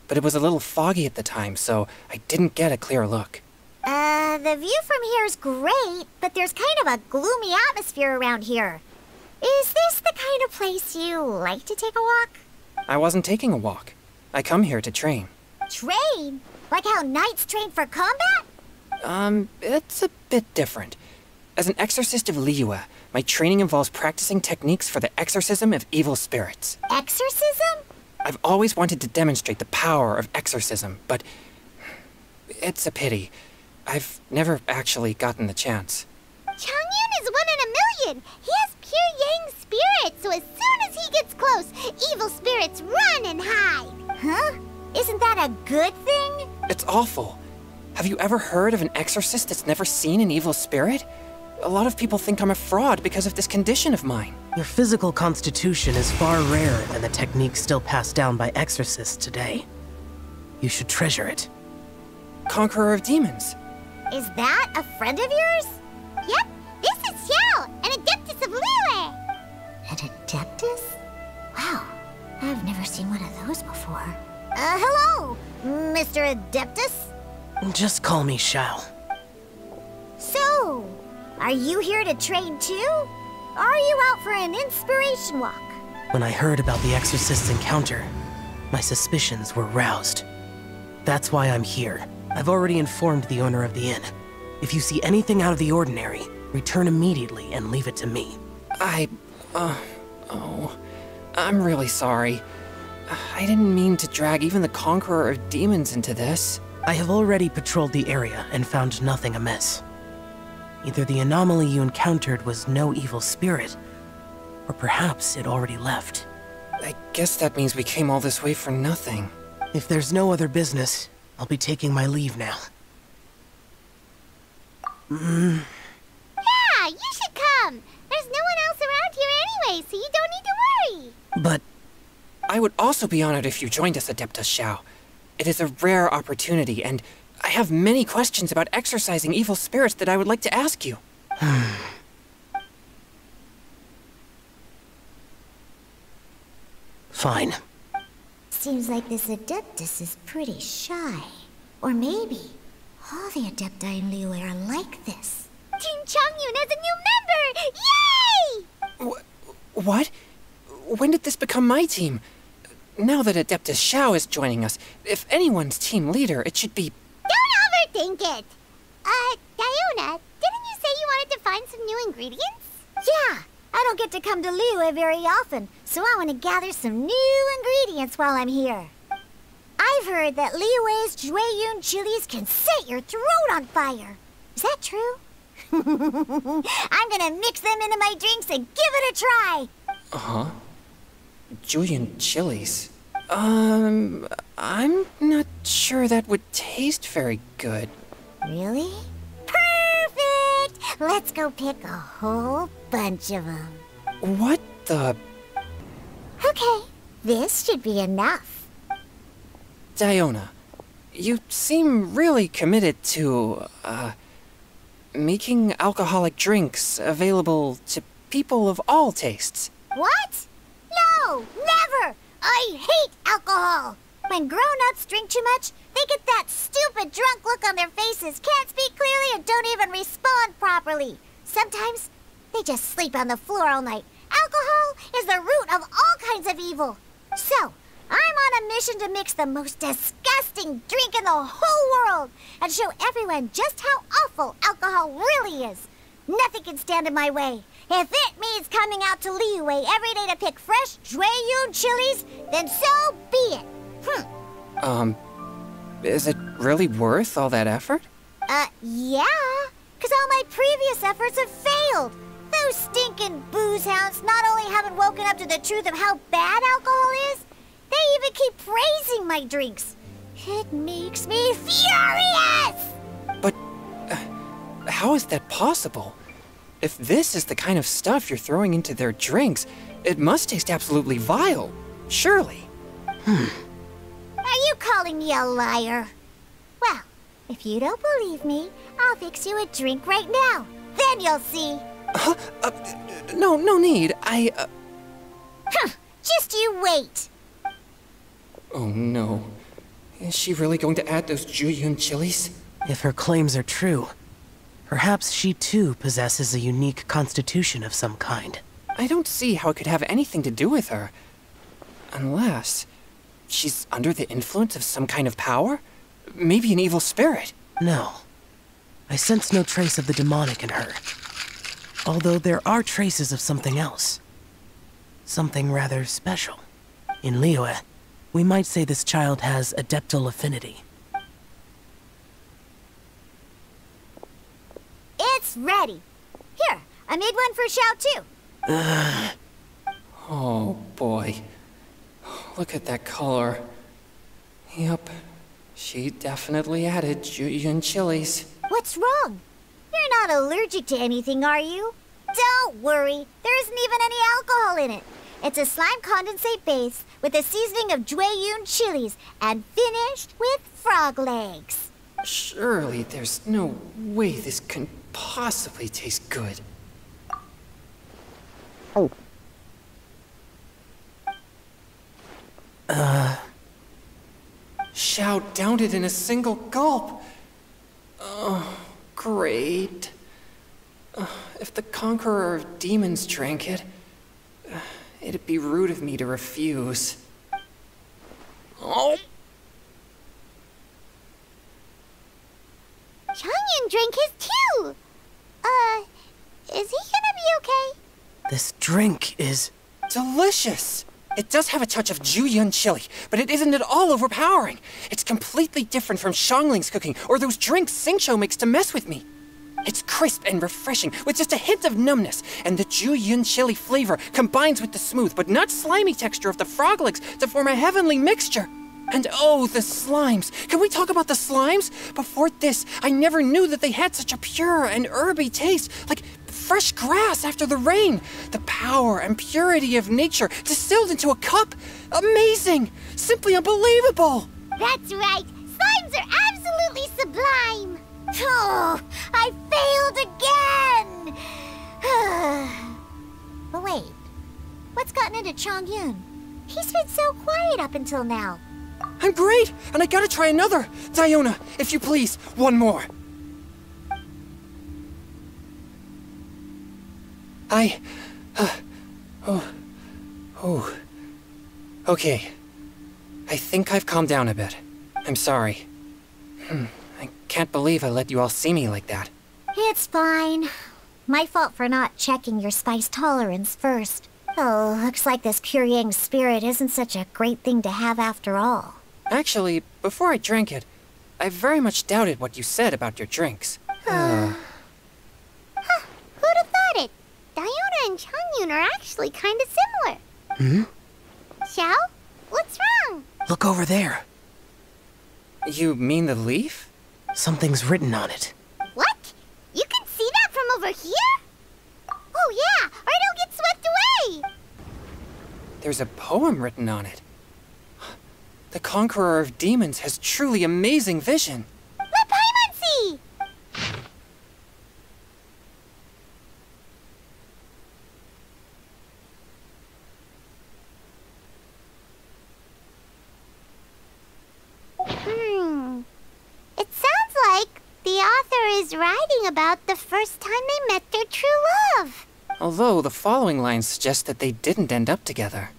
But it was a little foggy at the time, so I didn't get a clear look. The view from here is great, but there's kind of a gloomy atmosphere around here. Is this the kind of place you like to take a walk? I wasn't taking a walk. I come here to train. Train? Like how knights train for combat? It's a bit different. As an exorcist of Liyue, my training involves practicing techniques for the exorcism of evil spirits. Exorcism? I've always wanted to demonstrate the power of exorcism, but it's a pity. I've never actually gotten the chance. Chongyun is 1 in a million. He has pure yang spirit, so as soon as he gets close, evil spirits run and hide. Huh? Isn't that a good thing? It's awful. Have you ever heard of an exorcist that's never seen an evil spirit? A lot of people think I'm a fraud because of this condition of mine. Your physical constitution is far rarer than the techniques still passed down by exorcists today. You should treasure it. Conqueror of demons. Is that a friend of yours? Yep, this is Xiao, an adeptus of Liyue. An adeptus? Wow, I've never seen one of those before. Hello, Mr. Adeptus? Just call me Xiao. So, are you here to train too? Or are you out for an inspiration walk? When I heard about the exorcist's encounter, my suspicions were roused. That's why I'm here. I've already informed the owner of the inn. If you see anything out of the ordinary, return immediately and leave it to me. I'm really sorry. I didn't mean to drag even the Conqueror of Demons into this. I have already patrolled the area and found nothing amiss. Either the anomaly you encountered was no evil spirit, or perhaps it already left. I guess that means we came all this way for nothing. If there's no other business, I'll be taking my leave now. Yeah, you should come. There's no one else around here anyway, so you don't need to worry. But I would also be honored if you joined us, Adeptus Xiao. It is a rare opportunity, and I have many questions about exorcising evil spirits that I would like to ask you. Fine. Seems like this Adeptus is pretty shy. Or maybe all the Adepti in Liyue are like this. Team Chongyun has a new member! Yay! What? When did this become my team? Now that Adeptus Xiao is joining us, if anyone's team leader, it should be... Don't overthink it! Diona, didn't you say you wanted to find some new ingredients? Yeah, I don't get to come to Liyue very often, so I want to gather some new ingredients while I'm here. I've heard that Liyue's Chongyun chilies can set your throat on fire. Is that true? I'm gonna mix them into my drinks and give it a try. Uh-huh. Chongyun chilies. I'm not sure that would taste very good. Really? Perfect! Let's go pick a whole bunch of them. What the... Okay, this should be enough. Diona, you seem really committed to, making alcoholic drinks available to people of all tastes. What? No, never! I hate alcohol! When grown-ups drink too much, they get that stupid drunk look on their faces, can't speak clearly, and don't even respond properly. Sometimes, they just sleep on the floor all night. Alcohol is the root of all kinds of evil. So, I'm on a mission to mix the most disgusting drink in the whole world and show everyone just how awful alcohol really is. Nothing can stand in my way. If it means coming out to Liyue every day to pick fresh Chongyun chilies, then so be it. Is it really worth all that effort? Yeah. 'Cause all my previous efforts have failed. Those stinking booze hounds not only haven't woken up to the truth of how bad alcohol is, they even keep praising my drinks. It makes me furious! But, how is that possible? If this is the kind of stuff you're throwing into their drinks, it must taste absolutely vile. Surely. Are you calling me a liar? Well, if you don't believe me, I'll fix you a drink right now. Then you'll see. No need. Just you wait. Oh no. Is she really going to add those Chongyun chilies? If her claims are true, perhaps she too possesses a unique constitution of some kind. I don't see how it could have anything to do with her. Unless she's under the influence of some kind of power? Maybe an evil spirit. No. I sense no trace of the demonic in her. Although there are traces of something else. Something rather special. In Liyue, we might say this child has adeptal affinity. It's ready. Here, I made one for Xiao too. Oh boy. Look at that color. Yep. She definitely added Chongyun chilies. What's wrong? You're not allergic to anything, are you? Don't worry. There isn't even any alcohol in it. It's a slime condensate base with a seasoning of Chongyun chilies and finished with frog legs. Surely there's no way this can possibly taste good. Xiao downed it in a single gulp. Oh, great. If the Conqueror of Demons drank it, it'd be rude of me to refuse. Oh! Chongyun drank his too. Is he gonna be okay? This drink is... Delicious! It does have a touch of Chongyun chili, but it isn't at all overpowering. It's completely different from Xiangling's cooking or those drinks Xingqiu makes to mess with me. It's crisp and refreshing, with just a hint of numbness, and the Chongyun chili flavor combines with the smooth but not slimy texture of the frog legs to form a heavenly mixture. And oh, the slimes! Can we talk about the slimes? Before this, I never knew that they had such a pure and herby taste, like fresh grass after the rain. The power and purity of nature distilled into a cup. Amazing! Simply unbelievable! That's right. Slimes are absolutely sublime. Oh, I failed again. But wait, what's gotten into Chongyun? He's been so quiet up until now. I'm great, and I gotta try another. Diona, if you please, one more. Okay. I think I've calmed down a bit. I'm sorry. I can't believe I let you all see me like that. It's fine. My fault for not checking your spice tolerance first. Oh, looks like this pure yang spirit isn't such a great thing to have after all. Actually, before I drank it, I very much doubted what you said about your drinks. Who'd have thought it? Diona and Chongyun are actually kind of similar. Xiao? What's wrong? Look over there. You mean the leaf? Something's written on it. What? You can see that from over here? Oh yeah, or it'll get swept away! There's a poem written on it. The Conqueror of Demons has truly amazing vision. Let Paimon see! It sounds like the author is writing about the first time they met their true love. Although the following lines suggest that they didn't end up together.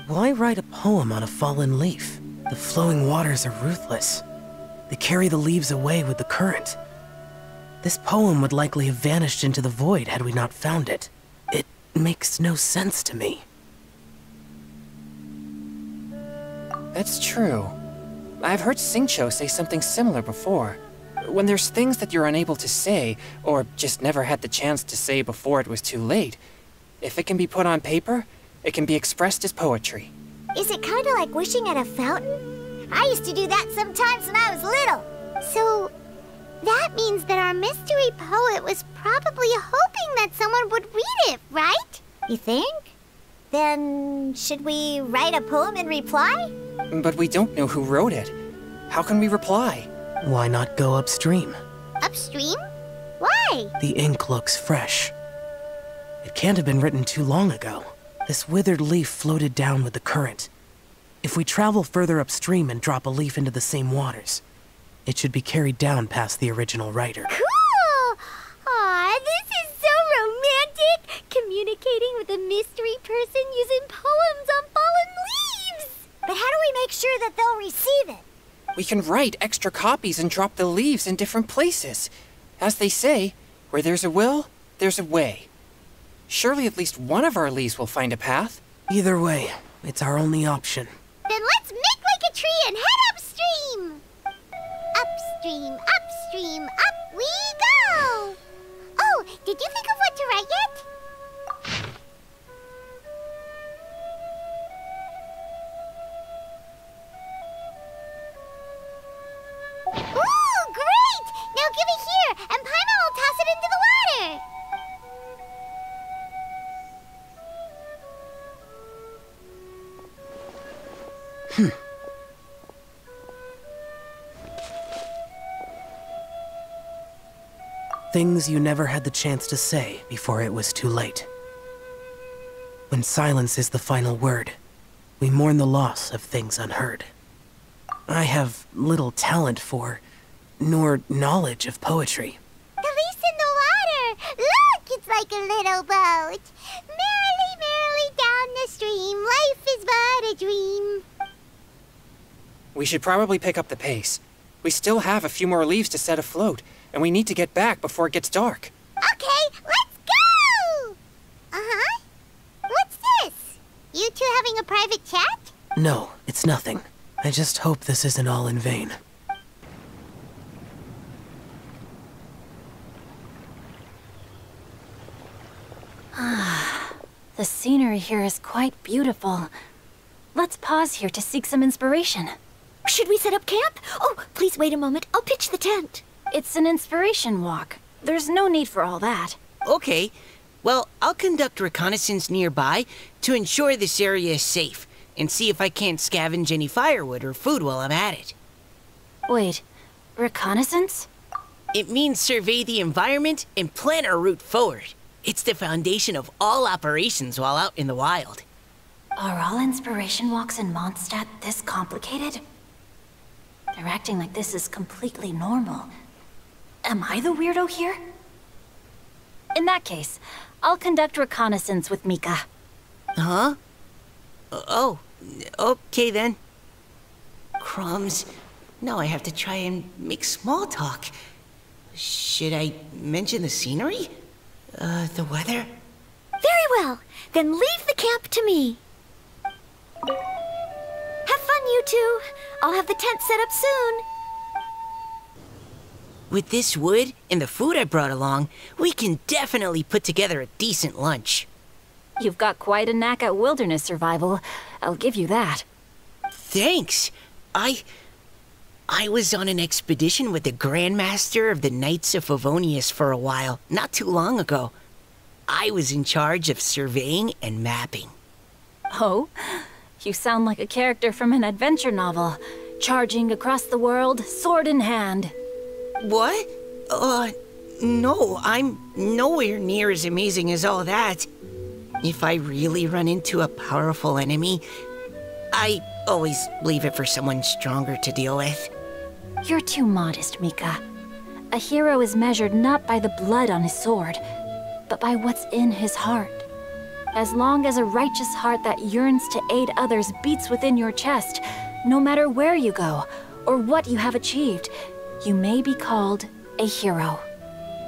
Why write a poem on a fallen leaf? The flowing waters are ruthless. They carry the leaves away with the current. This poem would likely have vanished into the void had we not found it. It makes no sense to me. That's true. I've heard Xingqiu say something similar before. When there's things that you're unable to say, or just never had the chance to say before it was too late, if it can be put on paper, it can be expressed as poetry. Is it kind of like wishing at a fountain? I used to do that sometimes when I was little. So, that means that our mystery poet was probably hoping that someone would read it, right? You think? Then, should we write a poem in reply? But we don't know who wrote it. How can we reply? Why not go upstream? Upstream? Why? The ink looks fresh. It can't have been written too long ago. This withered leaf floated down with the current. If we travel further upstream and drop a leaf into the same waters, it should be carried down past the original writer. Cool! Aw, this is so romantic! Communicating with a mystery person using poems on fallen leaves! But how do we make sure that they'll receive it? We can write extra copies and drop the leaves in different places. As they say, where there's a will, there's a way. Surely at least one of our leaves will find a path. Either way, it's our only option. Then let's make like a tree and head upstream! Upstream, upstream, up we go! Oh, did you think of what to write yet? Ooh, great! Now give it here, and Paimon will toss it into the water! Things you never had the chance to say before it was too late. When silence is the final word, we mourn the loss of things unheard. I have little talent for, nor knowledge of poetry. The leaf's in the water! Look, it's like a little boat! Merrily, merrily down the stream, life is but a dream. We should probably pick up the pace. We still have a few more leaves to set afloat, and we need to get back before it gets dark. Okay, let's go! Uh-huh. What's this? You two having a private chat? No, it's nothing. I just hope this isn't all in vain. The scenery here is quite beautiful. Let's pause here to seek some inspiration. Should we set up camp? Oh, please wait a moment. I'll pitch the tent. It's an inspiration walk. There's no need for all that. Okay. Well, I'll conduct reconnaissance nearby to ensure this area is safe and see if I can't scavenge any firewood or food while I'm at it. Wait, reconnaissance? It means survey the environment and plan our route forward. It's the foundation of all operations while out in the wild. Are all inspiration walks in Mondstadt this complicated? They're acting like this is completely normal. Am I the weirdo here? In that case, I'll conduct reconnaissance with Mika. Huh? Oh, okay then. Crumbs. Now I have to try and make small talk. Should I mention the scenery? The weather? Very well. Then leave the camp to me. Have fun, you two. I'll have the tent set up soon. With this wood and the food I brought along, we can definitely put together a decent lunch. You've got quite a knack at wilderness survival. I'll give you that. Thanks. I was on an expedition with the Grandmaster of the Knights of Favonius for a while, not too long ago. I was in charge of surveying and mapping. Oh? You sound like a character from an adventure novel. Charging across the world, sword in hand. What? No, I'm nowhere near as amazing as all that. If I really run into a powerful enemy, I always leave it for someone stronger to deal with. You're too modest, Mika. A hero is measured not by the blood on his sword, but by what's in his heart. As long as a righteous heart that yearns to aid others beats within your chest, no matter where you go or what you have achieved, you may be called a hero.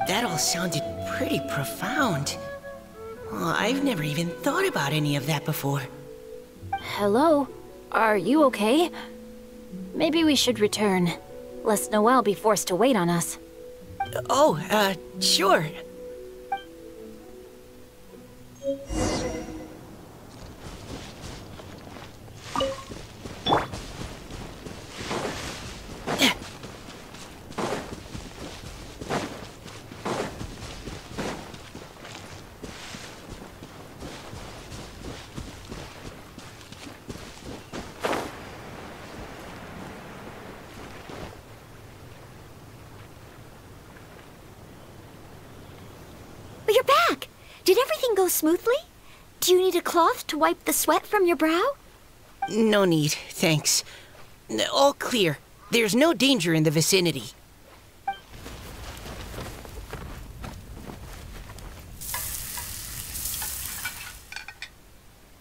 That all sounded pretty profound. Oh, I've never even thought about any of that before. Hello? Are you okay? Maybe we should return, lest Noelle be forced to wait on us. Oh, sure. You're back. Did everything go smoothly? Do you need a cloth to wipe the sweat from your brow? No need, thanks. All clear. There's no danger in the vicinity.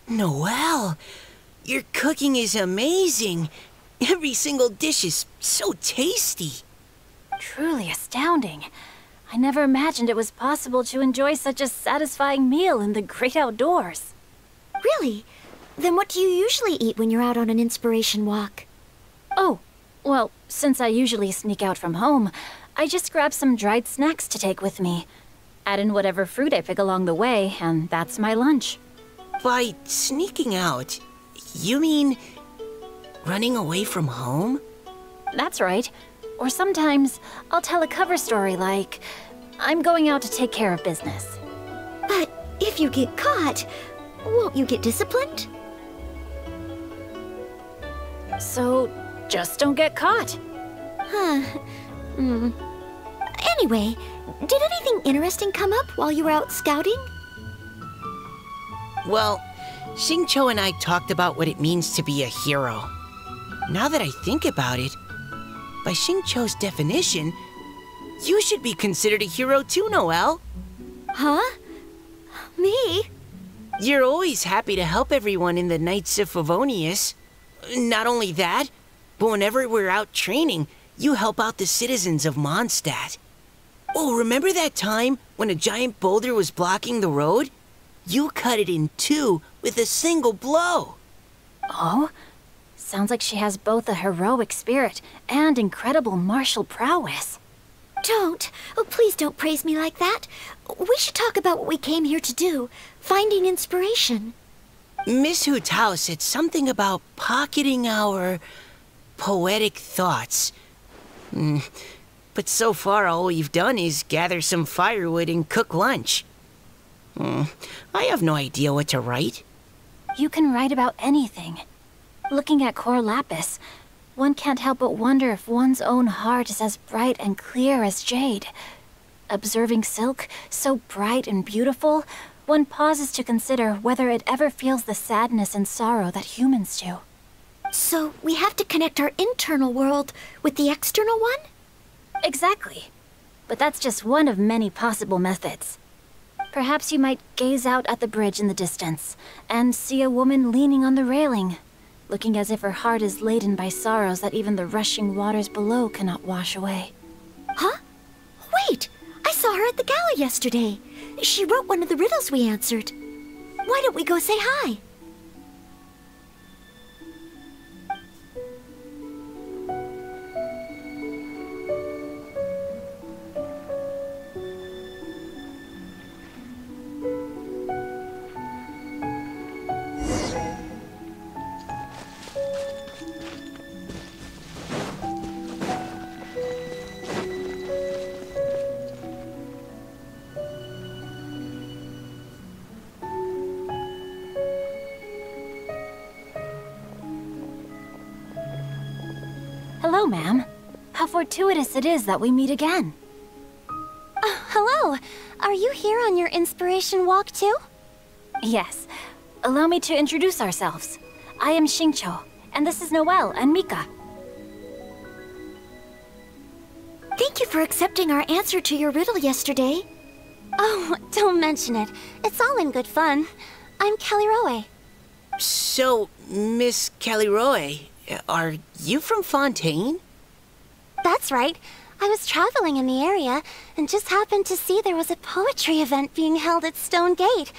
Noelle, your cooking is amazing. Every single dish is so tasty. Truly astounding. I never imagined it was possible to enjoy such a satisfying meal in the great outdoors. Really? Then what do you usually eat when you're out on an inspiration walk? Oh, well, since I usually sneak out from home, I just grab some dried snacks to take with me. Add in whatever fruit I pick along the way, and that's my lunch. By sneaking out, you mean running away from home? That's right. Or sometimes I'll tell a cover story like, I'm going out to take care of business. But if you get caught, won't you get disciplined? So, just don't get caught. Huh. Anyway, did anything interesting come up while you were out scouting? Well, Xingqiu and I talked about what it means to be a hero. Now that I think about it, by Xingqiu's definition, you should be considered a hero too, Noelle. Huh? Me? You're always happy to help everyone in the Knights of Favonius. Not only that, but whenever we're out training, you help out the citizens of Mondstadt. Oh, remember that time when a giant boulder was blocking the road? You cut it in two with a single blow. Oh? Sounds like she has both a heroic spirit and incredible martial prowess. Don't. Oh, please don't praise me like that. We should talk about what we came here to do. Finding inspiration. Miss Hu Tao said something about pocketing our poetic thoughts. But so far, all we've done is gather some firewood and cook lunch. I have no idea what to write. You can write about anything. Looking at Cor Lapis, one can't help but wonder if one's own heart is as bright and clear as jade. Observing silk, so bright and beautiful, one pauses to consider whether it ever feels the sadness and sorrow that humans do. So we have to connect our internal world with the external one? Exactly. But that's just one of many possible methods. Perhaps you might gaze out at the bridge in the distance and see a woman leaning on the railing, looking as if her heart is laden by sorrows that even the rushing waters below cannot wash away. Huh? Wait! I saw her at the gala yesterday. She wrote one of the riddles we answered. Why don't we go say hi? Hello, ma'am. How fortuitous it is that we meet again. Hello. Are you here on your inspiration walk too? Yes. Allow me to introduce ourselves. I am Xingqiu, and this is Noelle and Mika. Thank you for accepting our answer to your riddle yesterday. Oh, don't mention it. It's all in good fun. I'm Caliroe. So, Miss Caliroe, are you from Fontaine? That's right. I was traveling in the area and just happened to see there was a poetry event being held at Stone Gate.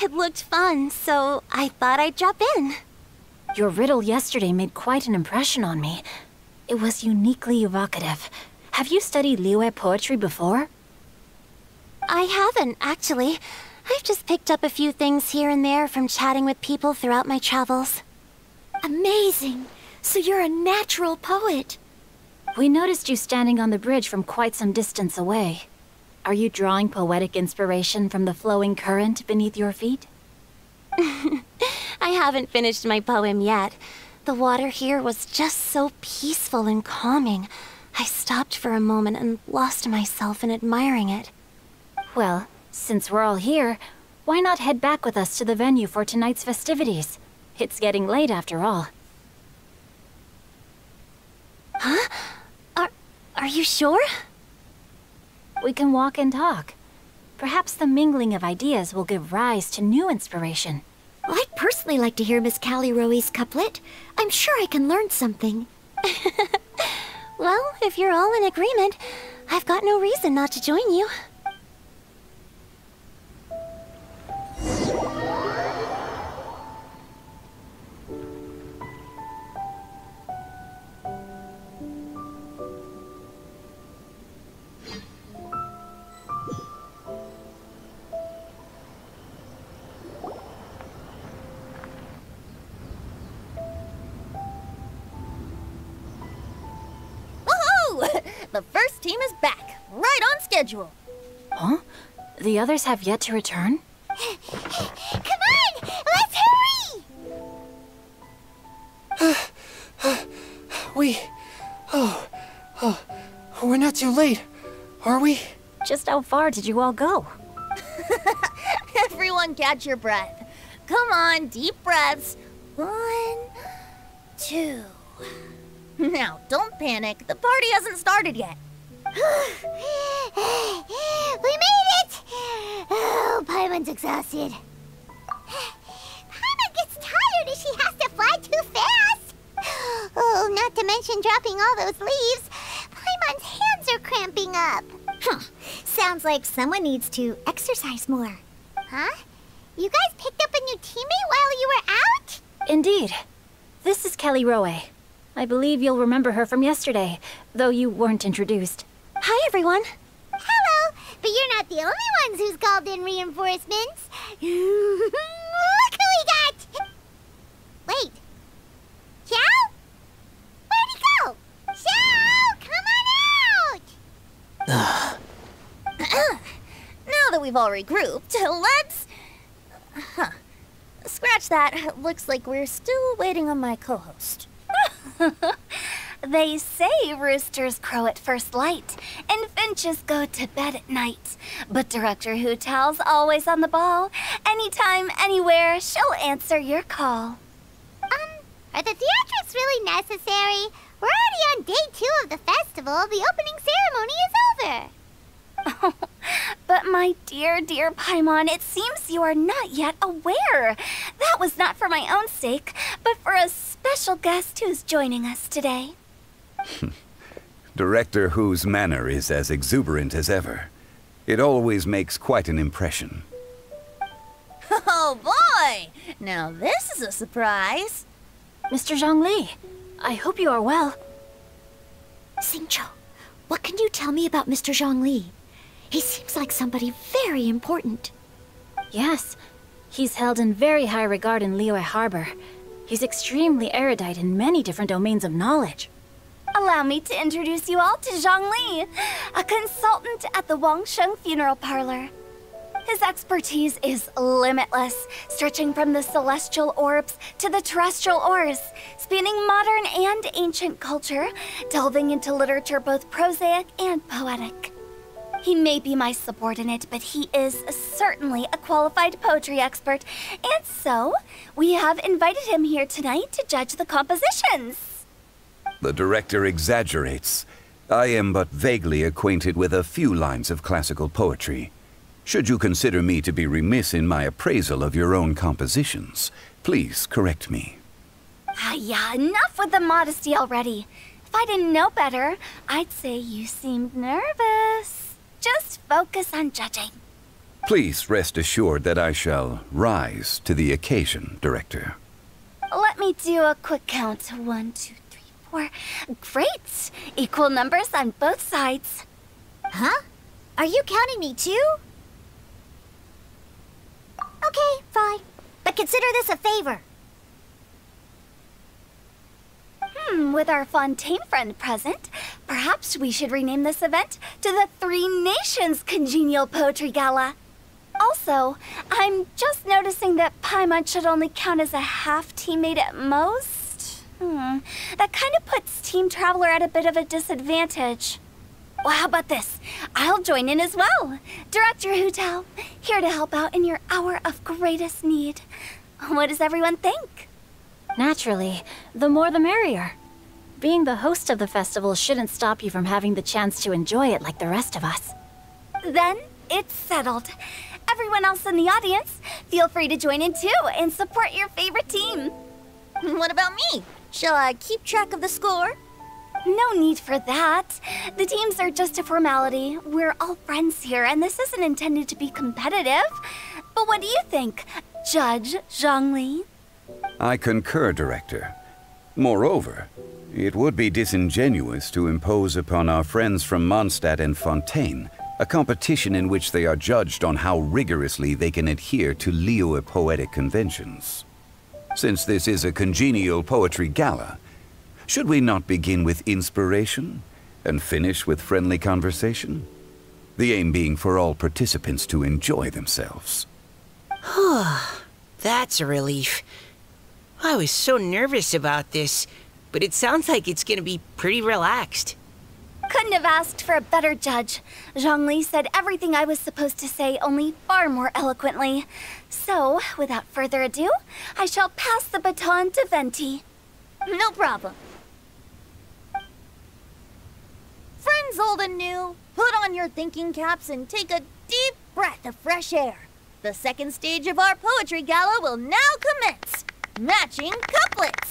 It looked fun, so I thought I'd drop in. Your riddle yesterday made quite an impression on me. It was uniquely evocative. Have you studied Liyue poetry before? I haven't, actually. I've just picked up a few things here and there from chatting with people throughout my travels. Amazing! So you're a natural poet. We noticed you standing on the bridge from quite some distance away. Are you drawing poetic inspiration from the flowing current beneath your feet? I haven't finished my poem yet. The water here was just so peaceful and calming. I stopped for a moment and lost myself in admiring it. Well, since we're all here, why not head back with us to the venue for tonight's festivities? It's getting late after all. Huh? Are you sure? We can walk and talk. Perhaps the mingling of ideas will give rise to new inspiration. Well, I'd personally like to hear Miss Caliroe's couplet. I'm sure I can learn something. Well, if you're all in agreement, I've got no reason not to join you. The first team is back, right on schedule. Huh? The others have yet to return? Come on! Let's hurry! We're not too late, are we? Just how far did you all go? Everyone catch your breath. Come on, deep breaths. 1, 2. Now, don't panic. The party hasn't started yet. We made it! Oh, Paimon's exhausted. Paimon gets tired if she has to fly too fast. Oh, not to mention dropping all those leaves. Paimon's hands are cramping up. Sounds like someone needs to exercise more. Huh? You guys picked up a new teammate while you were out? Indeed. This is Kelly Rowe. I believe you'll remember her from yesterday, though you weren't introduced. Hi, everyone. Hello, but you're not the only ones who's called in reinforcements. Look who we got! Wait. Xiao? Where'd he go? Xiao, come on out! Now that we've all regrouped, let's... Scratch that. Looks like we're still waiting on my co-host. They say roosters crow at first light, and finches go to bed at night. But Director Hu Tao's always on the ball. Anytime, anywhere, she'll answer your call. Are the theatrics really necessary? We're already on day 2 of the festival. The opening ceremony is over. But my dear, dear Paimon, it seems you are not yet aware. That was not for my own sake, but for a special guest who's joining us today. Director Hu's manner is as exuberant as ever. It always makes quite an impression. Oh boy! Now this is a surprise. Mr. Zhongli, I hope you are well. Xingqiu, what can you tell me about Mr. Zhongli? He seems like somebody very important. Yes, he's held in very high regard in Liyue Harbor. He's extremely erudite in many different domains of knowledge. Allow me to introduce you all to Zhang Li, a consultant at the Wangsheng Funeral Parlor. His expertise is limitless, stretching from the celestial orbs to the terrestrial ores, spanning modern and ancient culture, delving into literature both prosaic and poetic. He may be my subordinate, but he is certainly a qualified poetry expert, and so we have invited him here tonight to judge the compositions. The director exaggerates. I am but vaguely acquainted with a few lines of classical poetry. Should you consider me to be remiss in my appraisal of your own compositions, please correct me. Yeah, enough with the modesty already. If I didn't know better, I'd say you seemed nervous. Just focus on judging. Please rest assured that I shall rise to the occasion, Director. Let me do a quick count. 1, 2, 3, 4. Great! Equal numbers on both sides. Huh? Are you counting me too? Okay, fine. But consider this a favor. With our Fontaine friend present, perhaps we should rename this event to the Three Nations Congenial Poetry Gala. Also, I'm just noticing that Paimon should only count as a half teammate at most. That kind of puts Team Traveler at a bit of a disadvantage. Well, how about this? I'll join in as well. Director Hu Tao, here to help out in your hour of greatest need. What does everyone think? Naturally, the more the merrier. Being the host of the festival shouldn't stop you from having the chance to enjoy it like the rest of us. Then it's settled. Everyone else in the audience, feel free to join in too and support your favorite team. What about me? Shall I keep track of the score? No need for that. The teams are just a formality. We're all friends here, and this isn't intended to be competitive. But what do you think, Judge Zhongli? I concur, Director. Moreover, it would be disingenuous to impose upon our friends from Mondstadt and Fontaine a competition in which they are judged on how rigorously they can adhere to Liyue poetic conventions. Since this is a congenial poetry gala, should we not begin with inspiration and finish with friendly conversation? The aim being for all participants to enjoy themselves. That's a relief. I was so nervous about this, but it sounds like it's gonna be pretty relaxed. Couldn't have asked for a better judge. Zhongli said everything I was supposed to say, only far more eloquently. So, without further ado, I shall pass the baton to Venti. No problem. Friends old and new, put on your thinking caps and take a deep breath of fresh air. The second stage of our poetry gala will now commence. Matching couplets.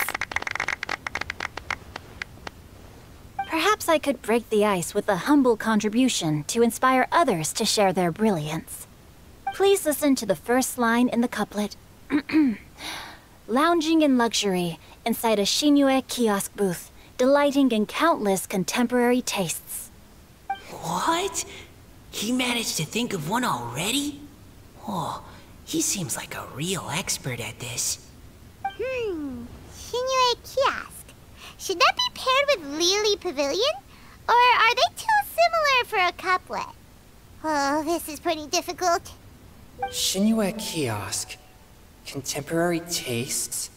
Perhaps I could break the ice with a humble contribution to inspire others to share their brilliance. Please listen to the first line in the couplet. Lounging in luxury inside a Shinue kiosk booth, delighting in countless contemporary tastes. What? He managed to think of one already? Oh, he seems like a real expert at this. Shinue Kiosk. Should that be paired with Lily Pavilion? Or are they too similar for a couplet? Oh, this is pretty difficult. Shinue Kiosk. Contemporary tastes?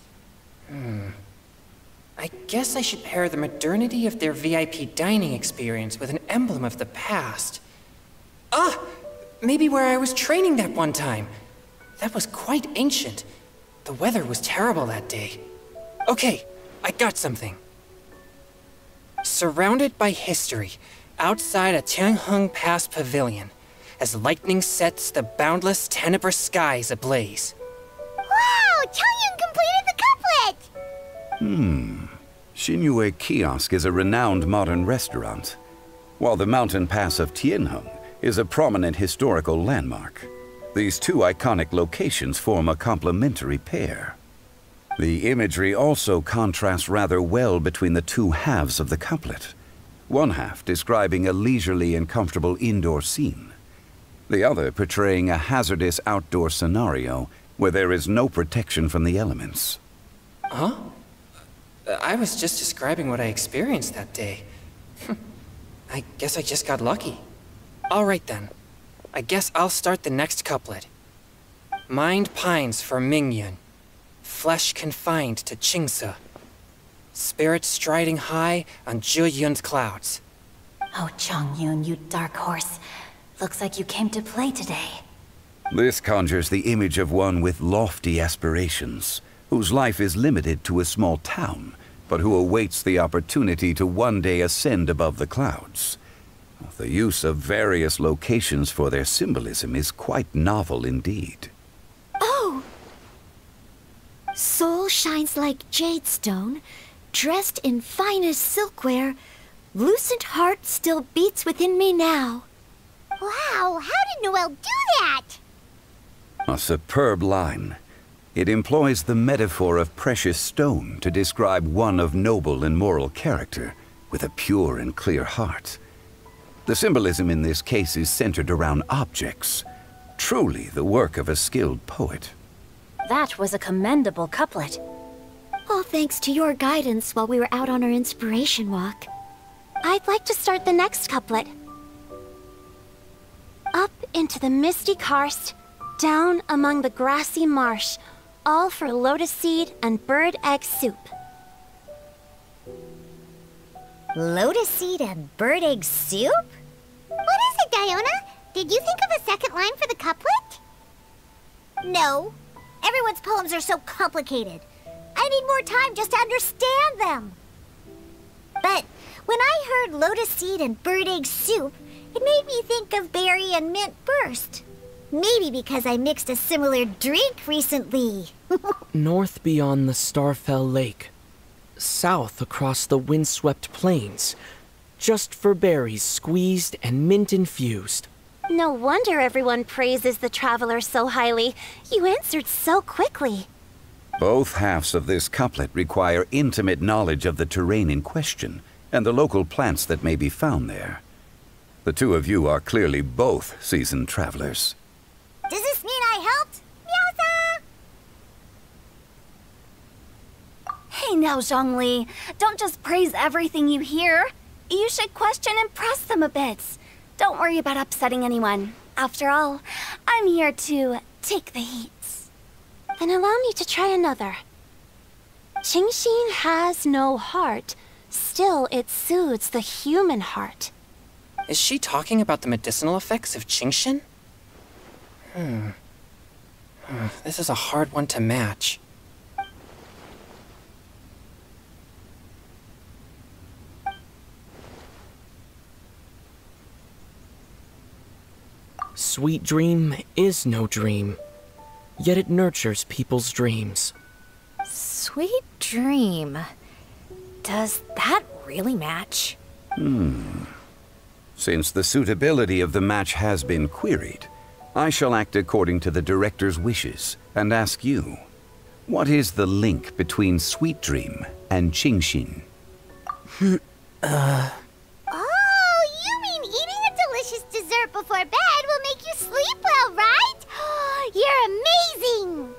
I guess I should pair the modernity of their VIP dining experience with an emblem of the past. Ah! Maybe where I was training that one time. That was quite ancient. The weather was terrible that day. Okay, I got something. Surrounded by history, outside a Chongyun Pass pavilion, as lightning sets the boundless tenebrous skies ablaze. Wow! Chongyun completed the couplet! Shinue Kiosk is a renowned modern restaurant, while the mountain pass of Tianheng is a prominent historical landmark. These two iconic locations form a complementary pair. The imagery also contrasts rather well between the two halves of the couplet. One half describing a leisurely and comfortable indoor scene, the other portraying a hazardous outdoor scenario where there is no protection from the elements. Huh? I was just describing what I experienced that day. I guess I just got lucky. All right then. I guess I'll start the next couplet. Mind pines for Mingyun, flesh confined to Qingse, spirit striding high on Zheyun's clouds. Oh, Chongyun, you dark horse. Looks like you came to play today. This conjures the image of one with lofty aspirations, whose life is limited to a small town, but who awaits the opportunity to one day ascend above the clouds. The use of various locations for their symbolism is quite novel indeed. Oh! Soul shines like jade stone, dressed in finest silkware. Lucent heart still beats within me now. Wow, how did Noelle do that? A superb line. It employs the metaphor of precious stone to describe one of noble and moral character, with a pure and clear heart. The symbolism in this case is centered around objects, truly the work of a skilled poet. That was a commendable couplet. All thanks to your guidance while we were out on our inspiration walk. I'd like to start the next couplet. Up into the misty karst, down among the grassy marsh, all for lotus seed and bird egg soup. Lotus seed and bird egg soup? What is it, Diona? Did you think of a second line for the couplet? No. Everyone's poems are so complicated. I need more time just to understand them. But when I heard lotus seed and bird egg soup, it made me think of berry and mint burst. Maybe because I mixed a similar drink recently. North beyond the Starfell Lake. South across the windswept plains. Just for berries squeezed and mint infused. No wonder everyone praises the traveler so highly. You answered so quickly. Both halves of this couplet require intimate knowledge of the terrain in question and the local plants that may be found there. The two of you are clearly both seasoned travelers. Does this mean I helped? Meowza! Hey now, Zhongli. Don't just praise everything you hear. You should question and press them a bit. Don't worry about upsetting anyone. After all, I'm here to take the heat. Then allow me to try another. Qingxin has no heart. Still, it soothes the human heart. Is she talking about the medicinal effects of Qingxin? This is a hard one to match. Sweet dream is no dream, yet it nurtures people's dreams. Sweet dream. Does that really match? Since the suitability of the match has been queried, I shall act according to the director's wishes and ask you, what is the link between Sweet Dream and Chongyun? Oh, you mean eating a delicious dessert before bed will make you sleep well, right? You're amazing!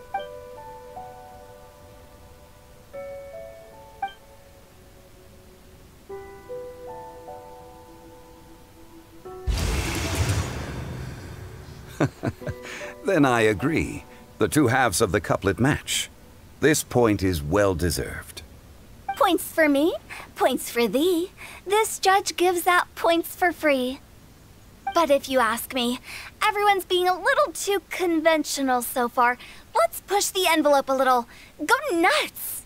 Then I agree. The two halves of the couplet match. This point is well deserved. Points for me, points for thee. This judge gives out points for free. But if you ask me, everyone's being a little too conventional so far. Let's push the envelope a little. Go nuts!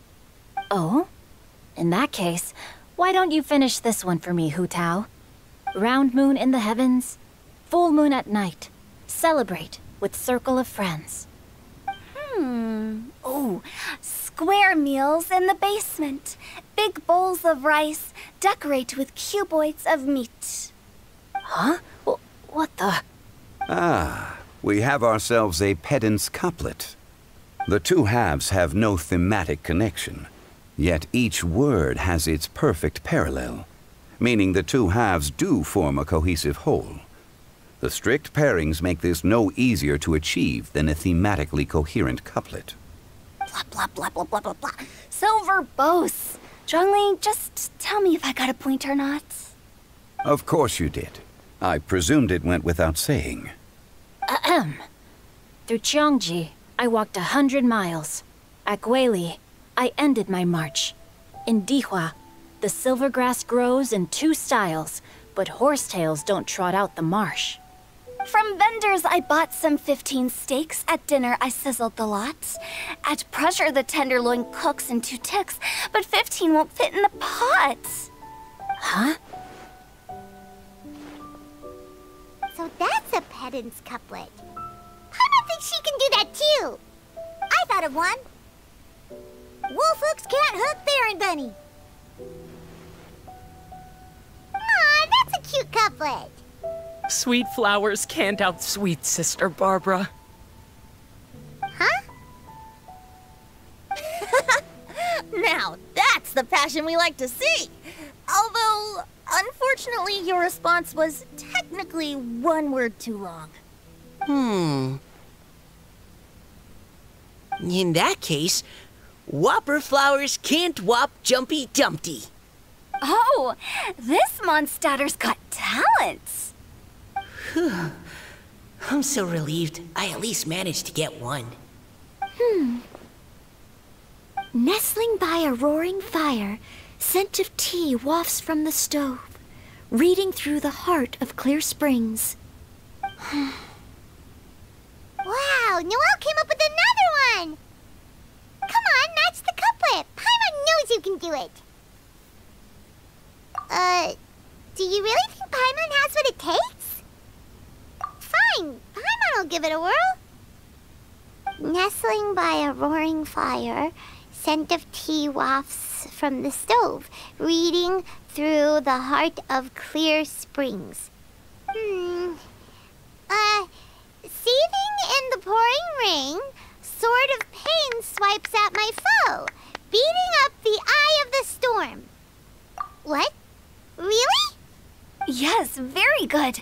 Oh? In that case, why don't you finish this one for me, Hu Tao? Round moon in the heavens, full moon at night. Celebrate with circle of friends. Oh, square meals in the basement. Big bowls of rice, decorate with cuboids of meat. Huh? What the? Ah, we have ourselves a pedant's couplet. The two halves have no thematic connection, yet each word has its perfect parallel, meaning the two halves do form a cohesive whole. The strict pairings make this no easier to achieve than a thematically coherent couplet. Blah, blah, blah, blah, blah, blah, blah. So verbose. Zhongli, just tell me if I got a point or not. Of course you did. I presumed it went without saying. Through Cheongji, I walked 100 miles. At Guili, I ended my march. In Dihua, the silver grass grows in 2 styles, but horsetails don't trot out the marsh. From vendors, I bought some 15 steaks. At dinner, I sizzled the lot. At pressure, the tenderloin cooks in 2 ticks, but 15 won't fit in the pot. Huh? So that's a pedant's couplet. I think she can do that too. I thought of one. Wolf hooks can't hook Baron Bunny. Aw, that's a cute couplet. Sweet flowers can't outsweet Sister Barbara. Huh? Now, that's the passion we like to see. Although, unfortunately, your response was technically 1 word too long. In that case, Whopper flowers can't whop Jumpy Dumpty. Oh, this monster's got talents. I'm so relieved I at least managed to get one. Nestling by a roaring fire, scent of tea wafts from the stove, reading through the heart of clear springs. Wow, Noelle came up with another one! Come on, match the couplet. Paimon knows you can do it. Do you really think Paimon has what it takes? Fine, Paimon will give it a whirl. Nestling by a roaring fire, scent of tea wafts from the stove, reading through the heart of clear springs. Seething in the pouring rain, sword of pain swipes at my foe, beating up the eye of the storm. What? Really? Yes, very good.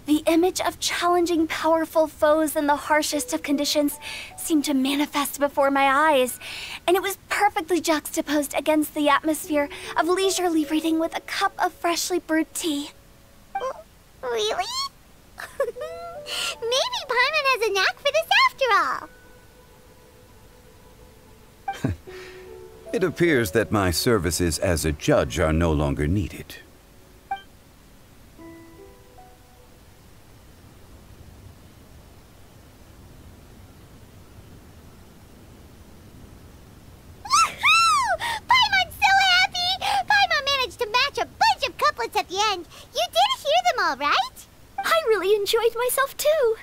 The image of challenging powerful foes in the harshest of conditions seemed to manifest before my eyes, and it was perfectly juxtaposed against the atmosphere of leisurely reading with a cup of freshly brewed tea. Really? Maybe Paimon has a knack for this after all. It appears that my services as a judge are no longer needed. Paimon's so happy! Paimon managed to match a bunch of couplets at the end. You did hear them all, right? I really enjoyed myself too.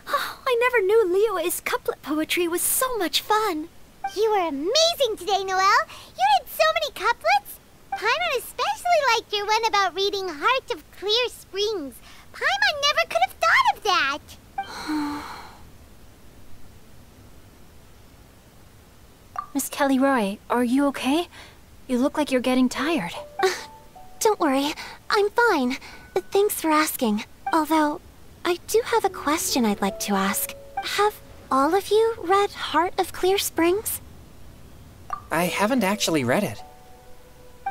Oh, I never knew Liyue's couplet poetry was so much fun. You were amazing today, Noelle. You did so many couplets. Paimon especially liked your one about reading Heart of Clear Springs. Paimon never could have thought of that. Miss Kelly Roy, are you okay? You look like you're getting tired. Don't worry, I'm fine. Thanks for asking. Although, I do have a question I'd like to ask. Have all of you read Heart of Clear Springs? I haven't actually read it.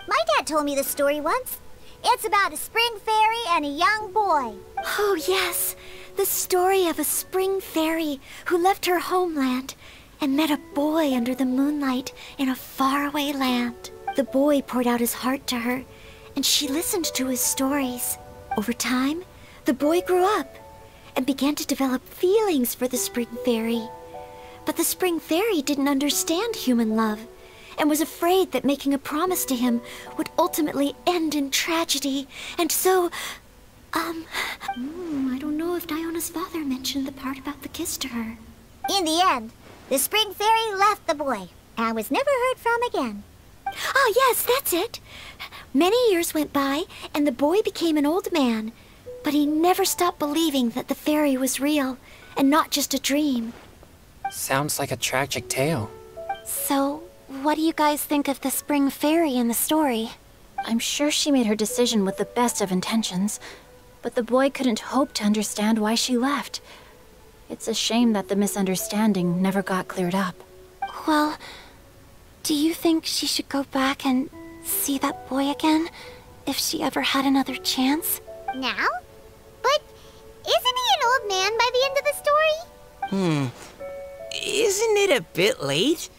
My dad told me the story once. It's about a spring fairy and a young boy. Oh, yes. The story of a spring fairy who left her homeland and met a boy under the moonlight in a faraway land. The boy poured out his heart to her, and she listened to his stories. Over time, the boy grew up and began to develop feelings for the spring fairy. But the spring fairy didn't understand human love and was afraid that making a promise to him would ultimately end in tragedy. And so, I don't know if Diona's father mentioned the part about the kiss to her. In the end, the spring fairy left the boy and was never heard from again. Oh, yes, that's it. Many years went by, and the boy became an old man. But he never stopped believing that the fairy was real, and not just a dream. Sounds like a tragic tale. So, what do you guys think of the spring fairy in the story? I'm sure she made her decision with the best of intentions, but the boy couldn't hope to understand why she left. It's a shame that the misunderstanding never got cleared up. Well, do you think she should go back and see that boy again, if she ever had another chance? Now? But isn't he an old man by the end of the story? Isn't it a bit late?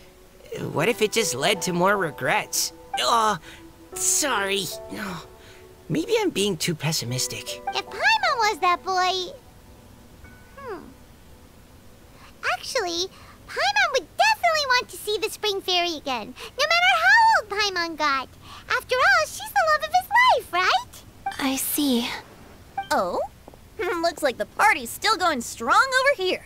What if it just led to more regrets? Oh, sorry. Oh, maybe I'm being too pessimistic. If Paimon was that boy... Actually, Paimon would definitely want to see the spring fairy again, no matter how old Paimon got. After all, she's the love of his life, right? I see. Oh? Looks like the party's still going strong over here.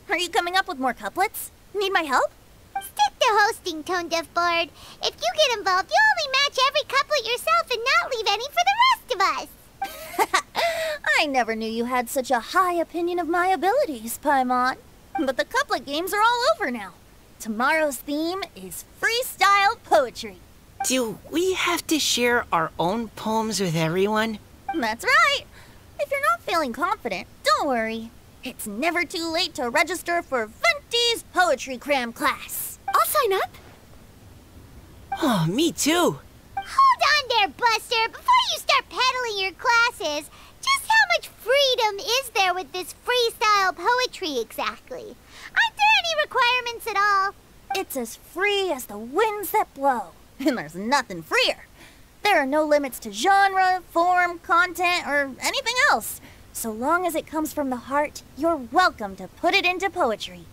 Are you coming up with more couplets? Need my help? Stick to hosting, Tone Deaf Bard. If you get involved, you'll only match every couplet yourself and not leave any for the rest of us. I never knew you had such a high opinion of my abilities, Paimon. But the couplet games are all over now. Tomorrow's theme is freestyle poetry. Do we have to share our own poems with everyone? That's right. If you're not feeling confident, don't worry. It's never too late to register for Venti's Poetry Cram class. I'll sign up. Oh, me too. Hold on there, Buster. Before you start peddling your classes, just how much freedom is there with this freestyle poetry exactly? Aren't there any requirements at all? It's as free as the winds that blow. And there's nothing freer. There are no limits to genre, form, content, or anything else. So long as it comes from the heart, you're welcome to put it into poetry.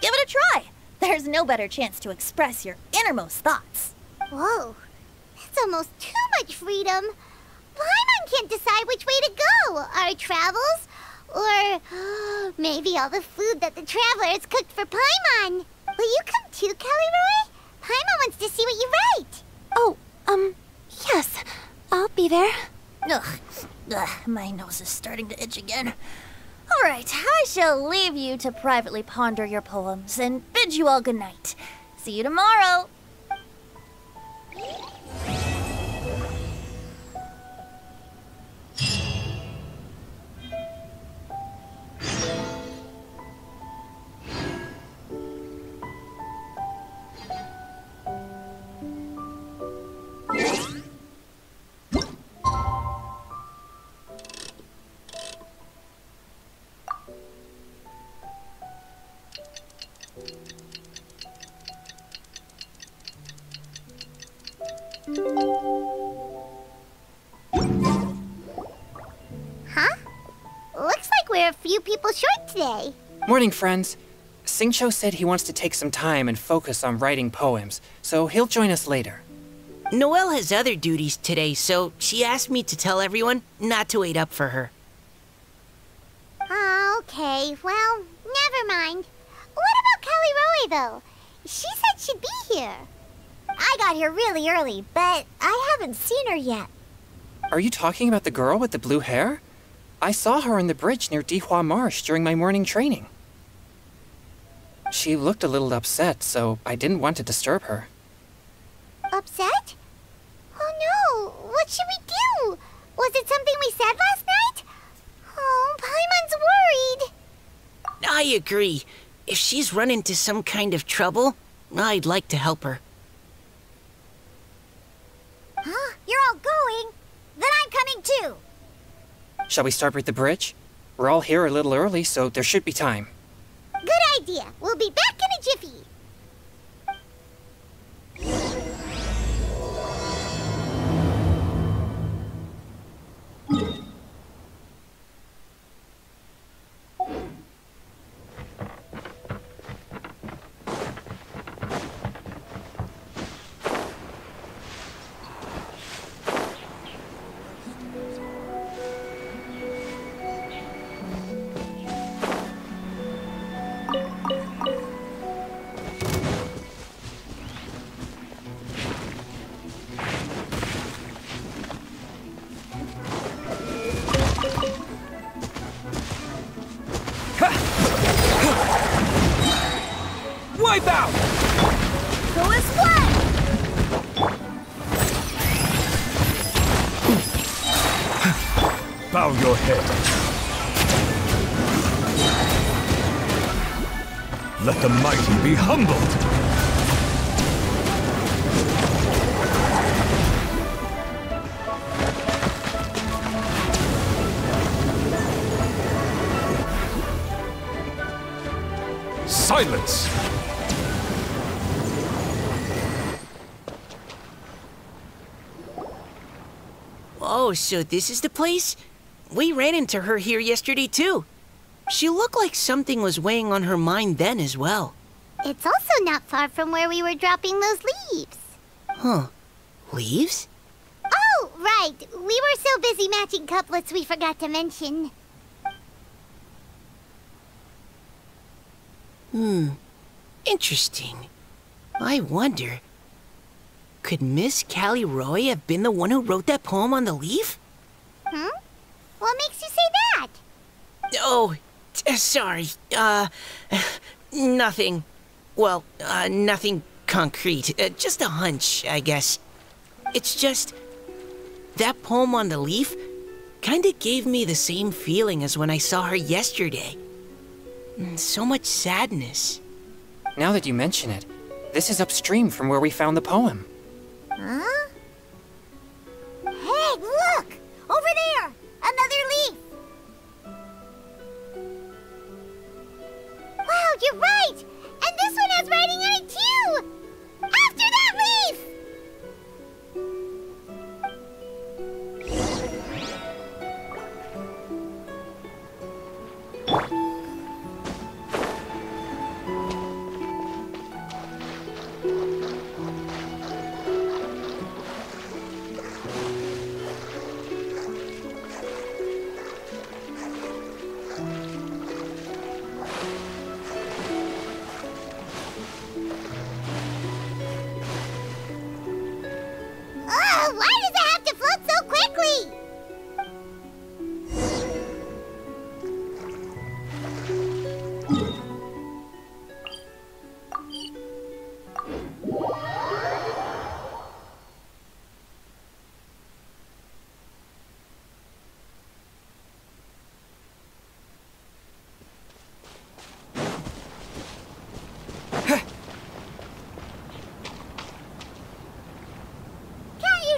Give it a try. There's no better chance to express your innermost thoughts. Whoa, that's almost too much freedom. Paimon can't decide which way to go. Our travels? Or maybe all the food that the travelers cooked for Paimon. Will you come too, Kelly Roy? Paimon wants to see what you write. Oh, yes. I'll be there. Ugh, my nose is starting to itch again. All right, I shall leave you to privately ponder your poems and bid you all good night. See you tomorrow. Huh? Looks like we're a few people short today. Morning, friends. Singcho said he wants to take some time and focus on writing poems, so he'll join us later. Noelle has other duties today, so she asked me to tell everyone not to wait up for her. Oh, okay. Well, never mind. What about Kelly Roy, though? She said she'd be here. I got here really early, but I I haven't seen her yet. Are you talking about the girl with the blue hair? I saw her on the bridge near Dihua Marsh during my morning training. She looked a little upset, so I didn't want to disturb her. Upset? Oh no, what should we do? Was it something we said last night? Oh, Paimon's worried. I agree. If she's run into some kind of trouble, I'd like to help her. Huh? You're all going? Then I'm coming too. Shall we start with the bridge? We're all here a little early, so there should be time. Good idea. We'll be back in a jiffy. Wipe out! Who is what? Bow your head. Let the mighty be humbled. Silence! Oh, so this is the place? We ran into her here yesterday, too. She looked like something was weighing on her mind then as well. It's also not far from where we were dropping those leaves. Huh. Leaves? Oh, right. We were so busy matching couplets we forgot to mention. Interesting. I wonder, could Miss Callie Roy have been the one who wrote that poem on the leaf? What makes you say that? Oh, sorry. Nothing. Well, nothing concrete. Just a hunch, I guess. It's just, that poem on the leaf kinda gave me the same feeling as when I saw her yesterday. So much sadness. Now that you mention it, this is upstream from where we found the poem. Huh? Hey, look! Over there! Another leaf! Wow, you're right! And this one has writing on it too! After that leaf! Why does it have to float so quickly?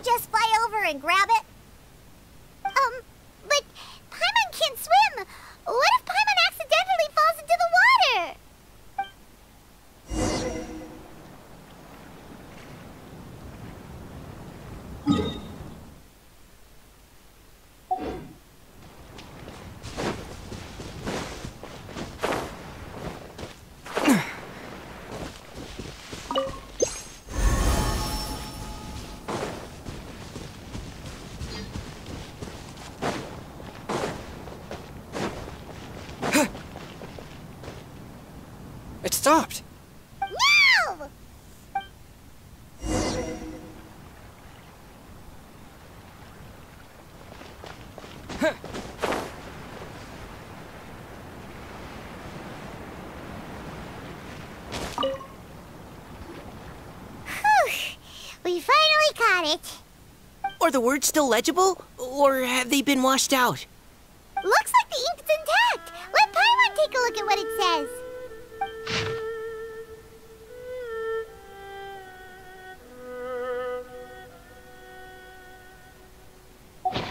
Just fly over and grab it? But Paimon can't swim. What if Paimon accidentally falls into the water? It stopped. No! it. Are the words still legible, or have they been washed out? Looks like the ink's intact. Let Paimon take a look at what it says.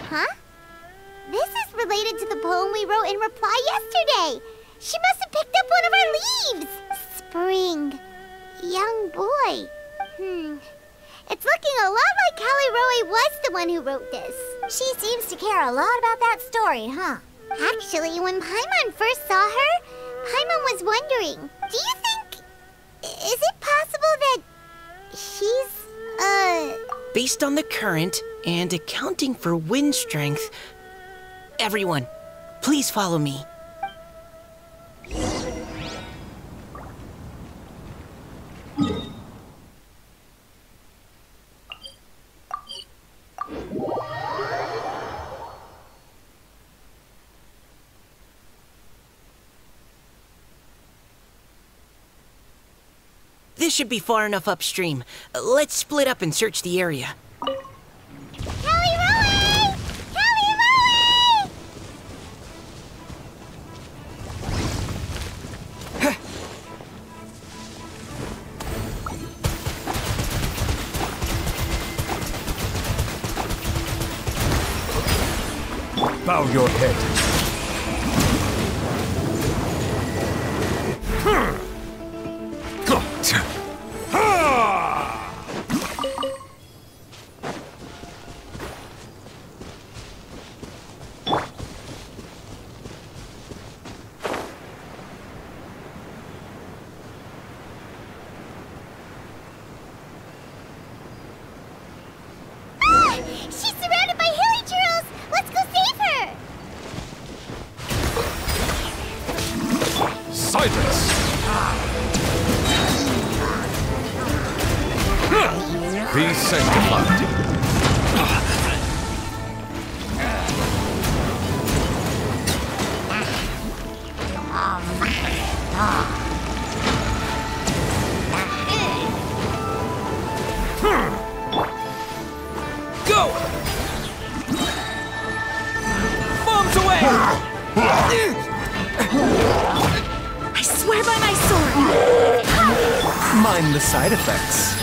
Huh? This is related to the poem we wrote in reply yesterday. She must have picked up one of our leaves. Spring. Young boy. It's looking a lot like Callie Roe was the one who wrote this. She seems to care a lot about that story, huh? Actually, when Paimon first saw her, Paimon was wondering, do you think... is it possible that she's, Based on the current and accounting for wind strength... Everyone, please follow me. This should be far enough upstream. Let's split up and search the area. Callie Roe! Callie Roe! Bow your head. She's surrounded by hilly churls! Let's go save her! Silence! Be sanctified. Go! Bombs away! I swear by my sword! Mind the side effects.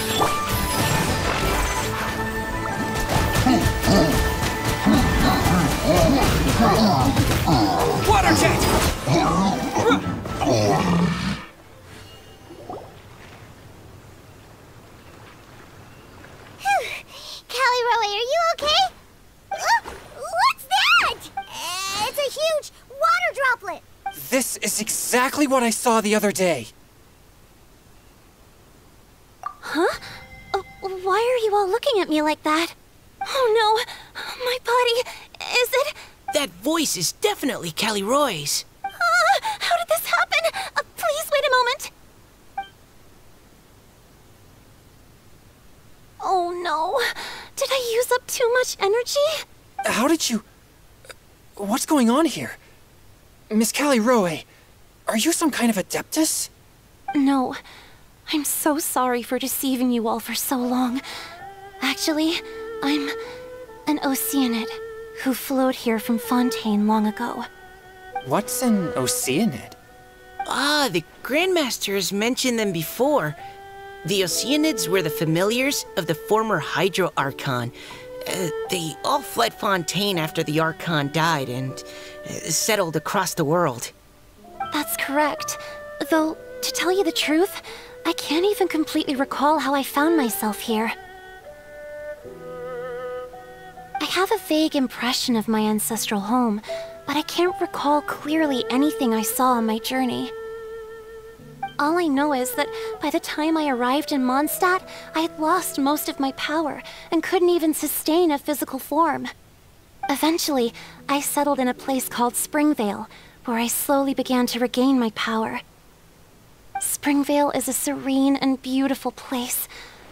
Water jet! Callie Roe, are you okay? What's that? It's a huge water droplet. This is exactly what I saw the other day. Huh? Why are you all looking at me like that? Oh no! My body... is it... That voice is definitely Callie Roy's. How did this happen? Please wait a moment. Oh no. Did I use up too much energy? How did you... What's going on here? Miss Callie Roe, are you some kind of adeptus? No. I'm so sorry for deceiving you all for so long. Actually, I'm an Oceanid who flowed here from Fontaine long ago. What's an Oceanid? Ah, the Grandmaster has mentioned them before. The Oceanids were the familiars of the former Hydro Archon. They all fled Fontaine after the Archon died and settled across the world. That's correct. Though, to tell you the truth, I can't even completely recall how I found myself here. I have a vague impression of my ancestral home, but I can't recall clearly anything I saw on my journey. All I know is that by the time I arrived in Mondstadt, I had lost most of my power and couldn't even sustain a physical form. Eventually, I settled in a place called Springvale, where I slowly began to regain my power. Springvale is a serene and beautiful place.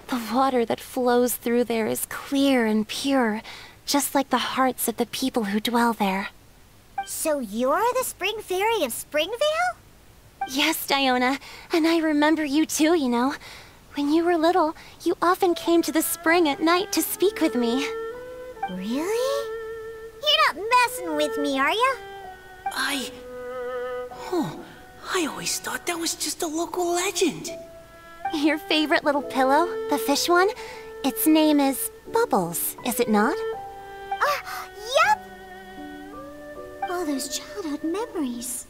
The water that flows through there is clear and pure, just like the hearts of the people who dwell there. So you're the Spring Fairy of Springvale? Yes, Diona, and I remember you too, you know. When you were little, you often came to the spring at night to speak with me. Really? You're not messing with me, are ya? I always thought that was just a local legend. Your favorite little pillow, the fish one? Its name is Bubbles, is it not? Yep! All those childhood memories.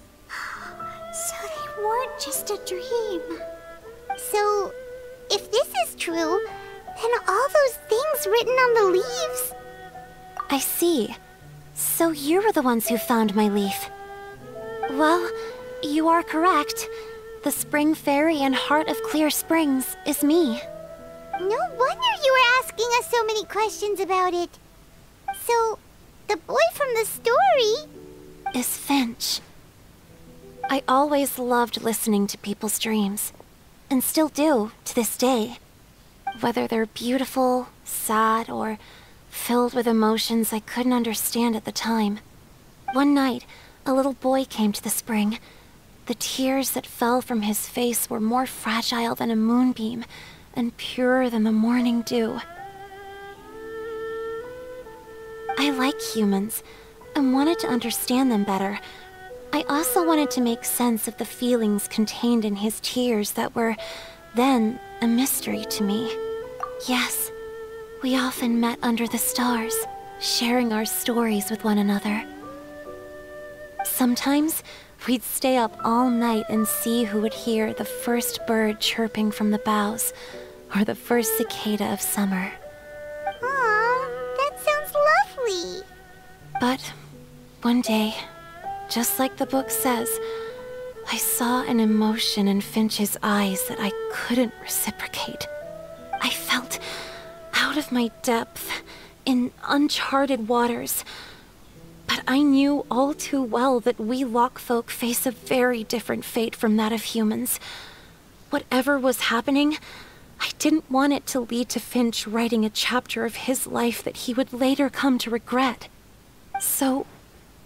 So they weren't just a dream. So, if this is true, then all those things written on the leaves... I see. So you were the ones who found my leaf. Well, you are correct. The Spring Fairy and Heart of Clear Springs is me. No wonder you were asking us so many questions about it. So, the boy from the story... is Finch. I always loved listening to people's dreams, and still do to this day. Whether they're beautiful, sad, or filled with emotions I couldn't understand at the time. One night, a little boy came to the spring. The tears that fell from his face were more fragile than a moonbeam, and purer than the morning dew. I like humans, and wanted to understand them better. I also wanted to make sense of the feelings contained in his tears that were, then, a mystery to me. Yes, we often met under the stars, sharing our stories with one another. Sometimes, we'd stay up all night and see who would hear the first bird chirping from the boughs, or the first cicada of summer. Aw, that sounds lovely. But one day, just like the book says, I saw an emotion in Finch's eyes that I couldn't reciprocate. I felt out of my depth, in uncharted waters. But I knew all too well that we Lockfolk face a very different fate from that of humans. Whatever was happening, I didn't want it to lead to Finch writing a chapter of his life that he would later come to regret. So,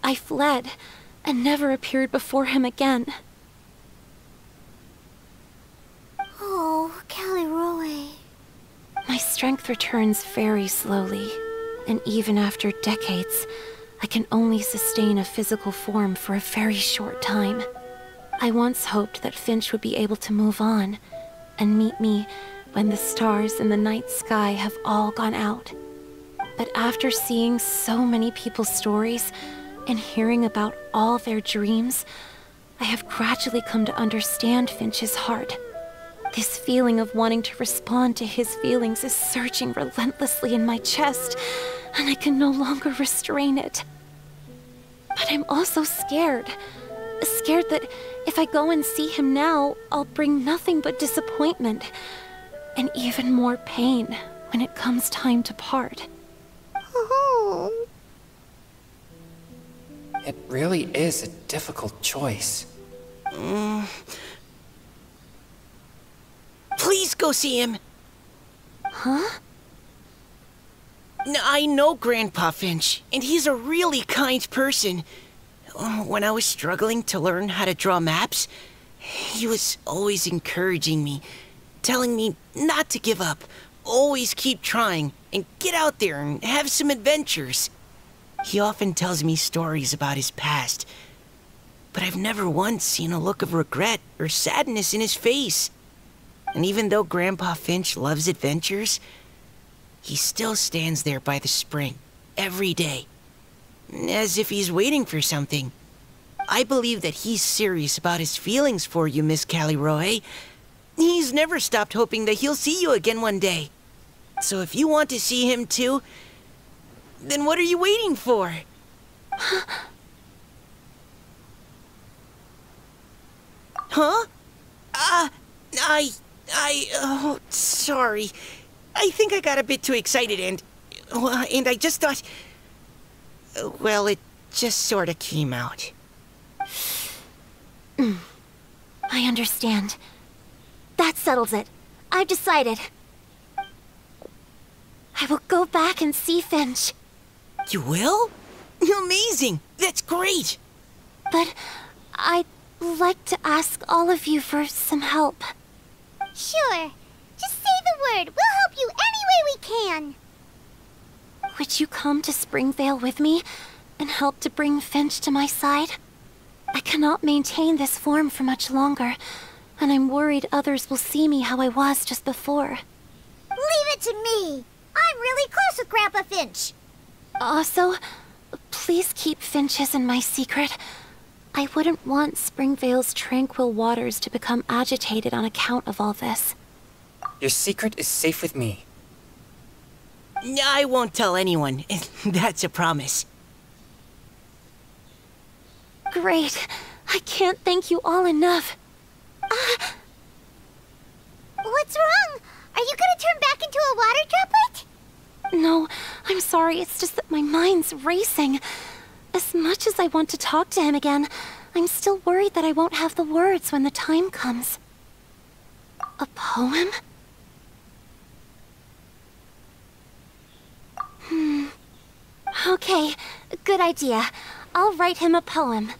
I fled, and never appeared before him again. Oh, Caliroe. My strength returns very slowly, and even after decades, I can only sustain a physical form for a very short time. I once hoped that Finch would be able to move on, and meet me when the stars in the night sky have all gone out. But after seeing so many people's stories, and hearing about all their dreams, I have gradually come to understand Finch's heart. This feeling of wanting to respond to his feelings is surging relentlessly in my chest, and I can no longer restrain it. But I'm also scared. Scared that if I go and see him now, I'll bring nothing but disappointment, and even more pain when it comes time to part. Oh. It really is a difficult choice. Please go see him. Huh? I know Grandpa Finch, and he's a really kind person. When I was struggling to learn how to draw maps, he was always encouraging me, telling me not to give up, always keep trying, and get out there and have some adventures. He often tells me stories about his past, but I've never once seen a look of regret or sadness in his face. And even though Grandpa Finch loves adventures, he still stands there by the spring, every day, as if he's waiting for something. I believe that he's serious about his feelings for you, Miss Caliroe. He's never stopped hoping that he'll see you again one day. So if you want to see him too, then what are you waiting for? Huh? Oh, sorry. I think I got a bit too excited and I just thought, well, it just sort of came out. I understand. That settles it. I've decided. I will go back and see Finch. You will? Amazing! That's great! But I'd like to ask all of you for some help. Sure. Just forward. We'll help you any way we can. Would you come to Springvale with me and help to bring Finch to my side? I cannot maintain this form for much longer, and I'm worried others will see me how I was just before. Leave it to me. I'm really close with Grandpa Finch. Also, please keep Finch's in my secret. I wouldn't want Springvale's tranquil waters to become agitated on account of all this. Your secret is safe with me. I won't tell anyone. That's a promise. Great. I can't thank you all enough. What's wrong? Are you gonna turn back into a water droplet? No, I'm sorry. It's just that my mind's racing. As much as I want to talk to him again, I'm still worried that I won't have the words when the time comes. A poem? Okay, good idea. I'll write him a poem.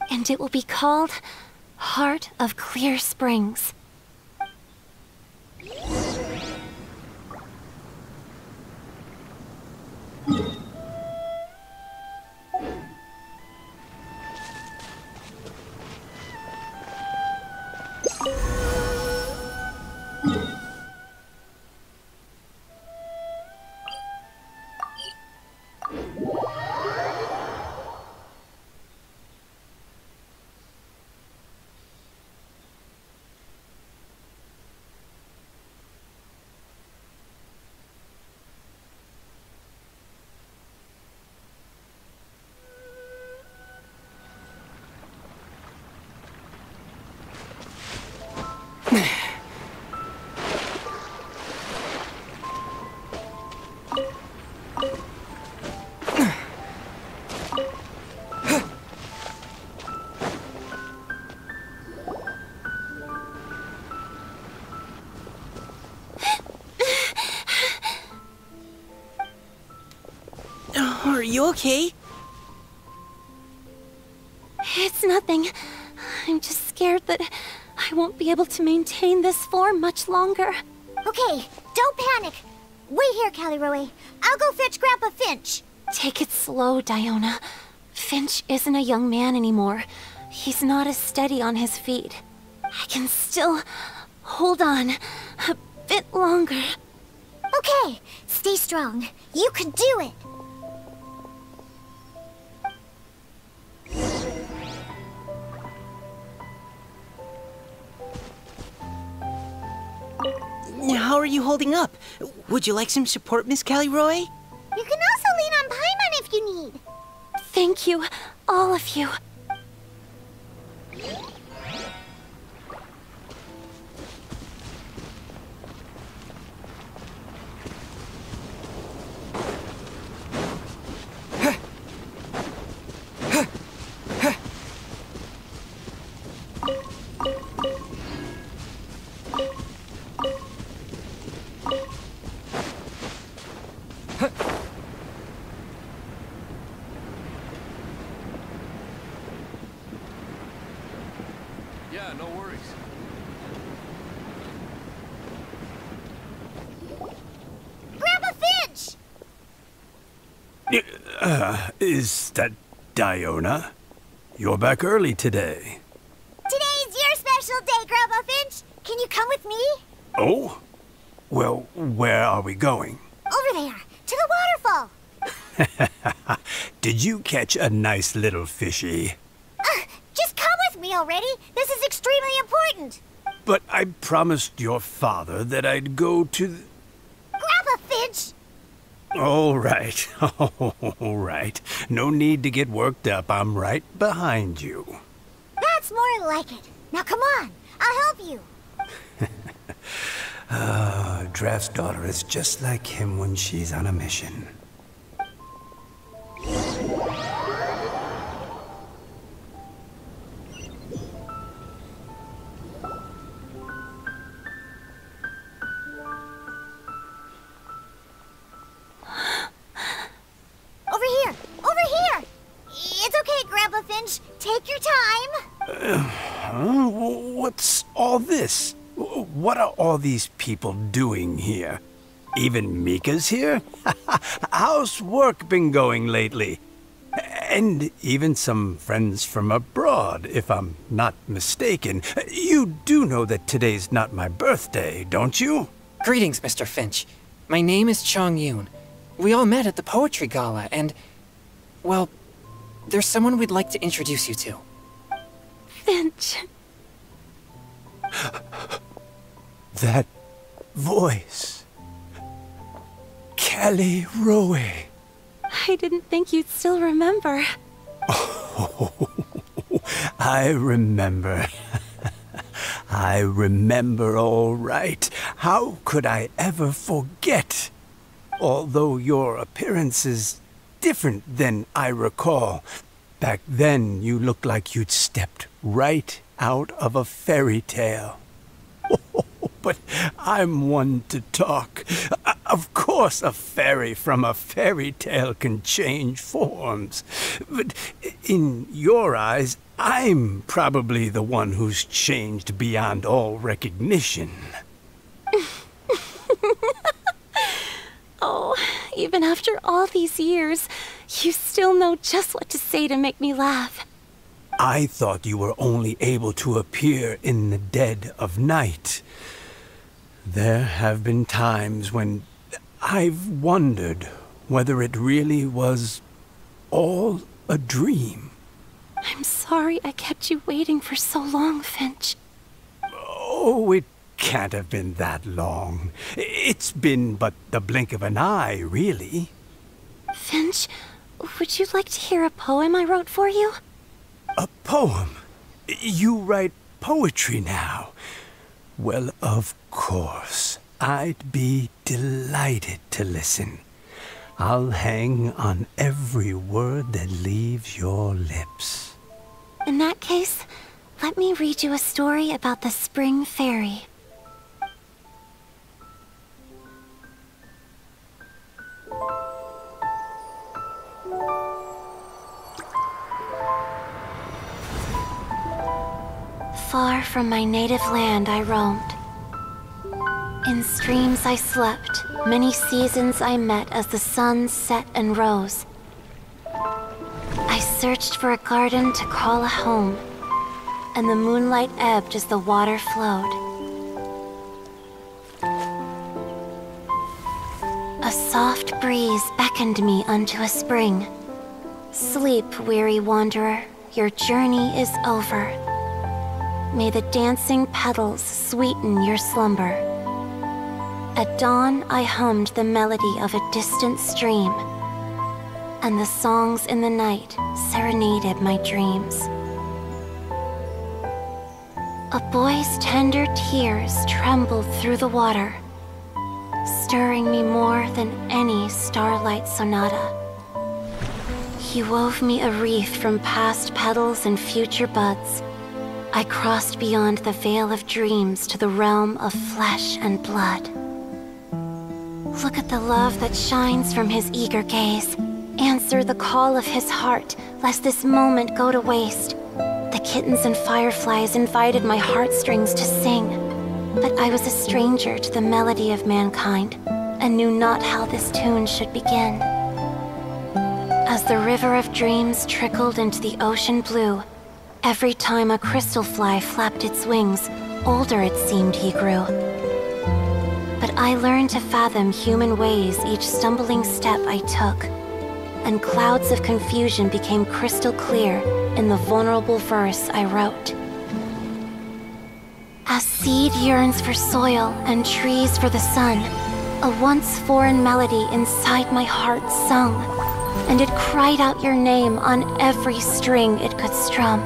And it will be called Heart of Clear Springs. Are you okay? It's nothing. I'm just scared that I won't be able to maintain this form much longer. Okay, don't panic. Wait here, Caliroe. I'll go fetch Grandpa Finch. Take it slow, Diona. Finch isn't a young man anymore. He's not as steady on his feet. I can still hold on a bit longer. Okay, stay strong. You can do it. How are you holding up? Would you like some support, Miss Caliroe? You can also lean on Paimon if you need. Thank you, all of you. Yeah, no worries. Grandpa Finch! Is that Diona? You're back early today. Today's your special day, Grandpa Finch. Can you come with me? Oh? Well, where are we going? Over there, to the waterfall. Did you catch a nice little fishy? Just come with me already. This is extremely important. But I promised your father that I'd go to the... Grandpa Finch! All right. All right. No need to get worked up. I'm right behind you. That's more like it. Now come on, I'll help you. Draft's daughter is just like him when she's on a mission. Over here! Over here! It's okay, Grandpa Finch. Take your time. What's all this? What are all these people doing here? Even Mika's here? How's work been going lately? And even some friends from abroad, if I'm not mistaken. You do know that today's not my birthday, don't you? Greetings, Mr. Finch. My name is Chongyun. We all met at the poetry gala, and, well, there's someone we'd like to introduce you to. Finch. That voice. Kelly Rowe. I didn't think you'd still remember. Oh, I remember. I remember all right. How could I ever forget? Although your appearance is different than I recall. Back then, you looked like you'd stepped right out of a fairy tale. But I'm one to talk. Of course, a fairy from a fairy tale can change forms. But in your eyes, I'm probably the one who's changed beyond all recognition. Oh, even after all these years, you still know just what to say to make me laugh. I thought you were only able to appear in the dead of night. There have been times when I've wondered whether it really was all a dream. I'm sorry I kept you waiting for so long, Finch. Oh, it can't have been that long. It's been but the blink of an eye, really. Finch, would you like to hear a poem I wrote for you? A poem? You write poetry now? Well, of course. I'd be delighted to listen. I'll hang on every word that leaves your lips. In that case, let me read you a story about the Spring Fairy. Far from my native land I roamed. In streams I slept, many seasons I met as the sun set and rose. I searched for a garden to call a home, and the moonlight ebbed as the water flowed. A soft breeze beckoned me unto a spring. Sleep, weary wanderer, your journey is over. May the dancing petals sweeten your slumber. At dawn, I hummed the melody of a distant stream, and the songs in the night serenaded my dreams. A boy's tender tears trembled through the water, stirring me more than any starlight sonata. He wove me a wreath from past petals and future buds. I crossed beyond the veil of dreams to the realm of flesh and blood. Look at the love that shines from his eager gaze. Answer the call of his heart, lest this moment go to waste. The kittens and fireflies invited my heartstrings to sing, but I was a stranger to the melody of mankind, and knew not how this tune should begin. As the river of dreams trickled into the ocean blue, every time a crystal fly flapped its wings, older it seemed he grew. But I learned to fathom human ways each stumbling step I took, and clouds of confusion became crystal clear in the vulnerable verse I wrote. As seed yearns for soil and trees for the sun, a once foreign melody inside my heart sung, and it cried out your name on every string it could strum.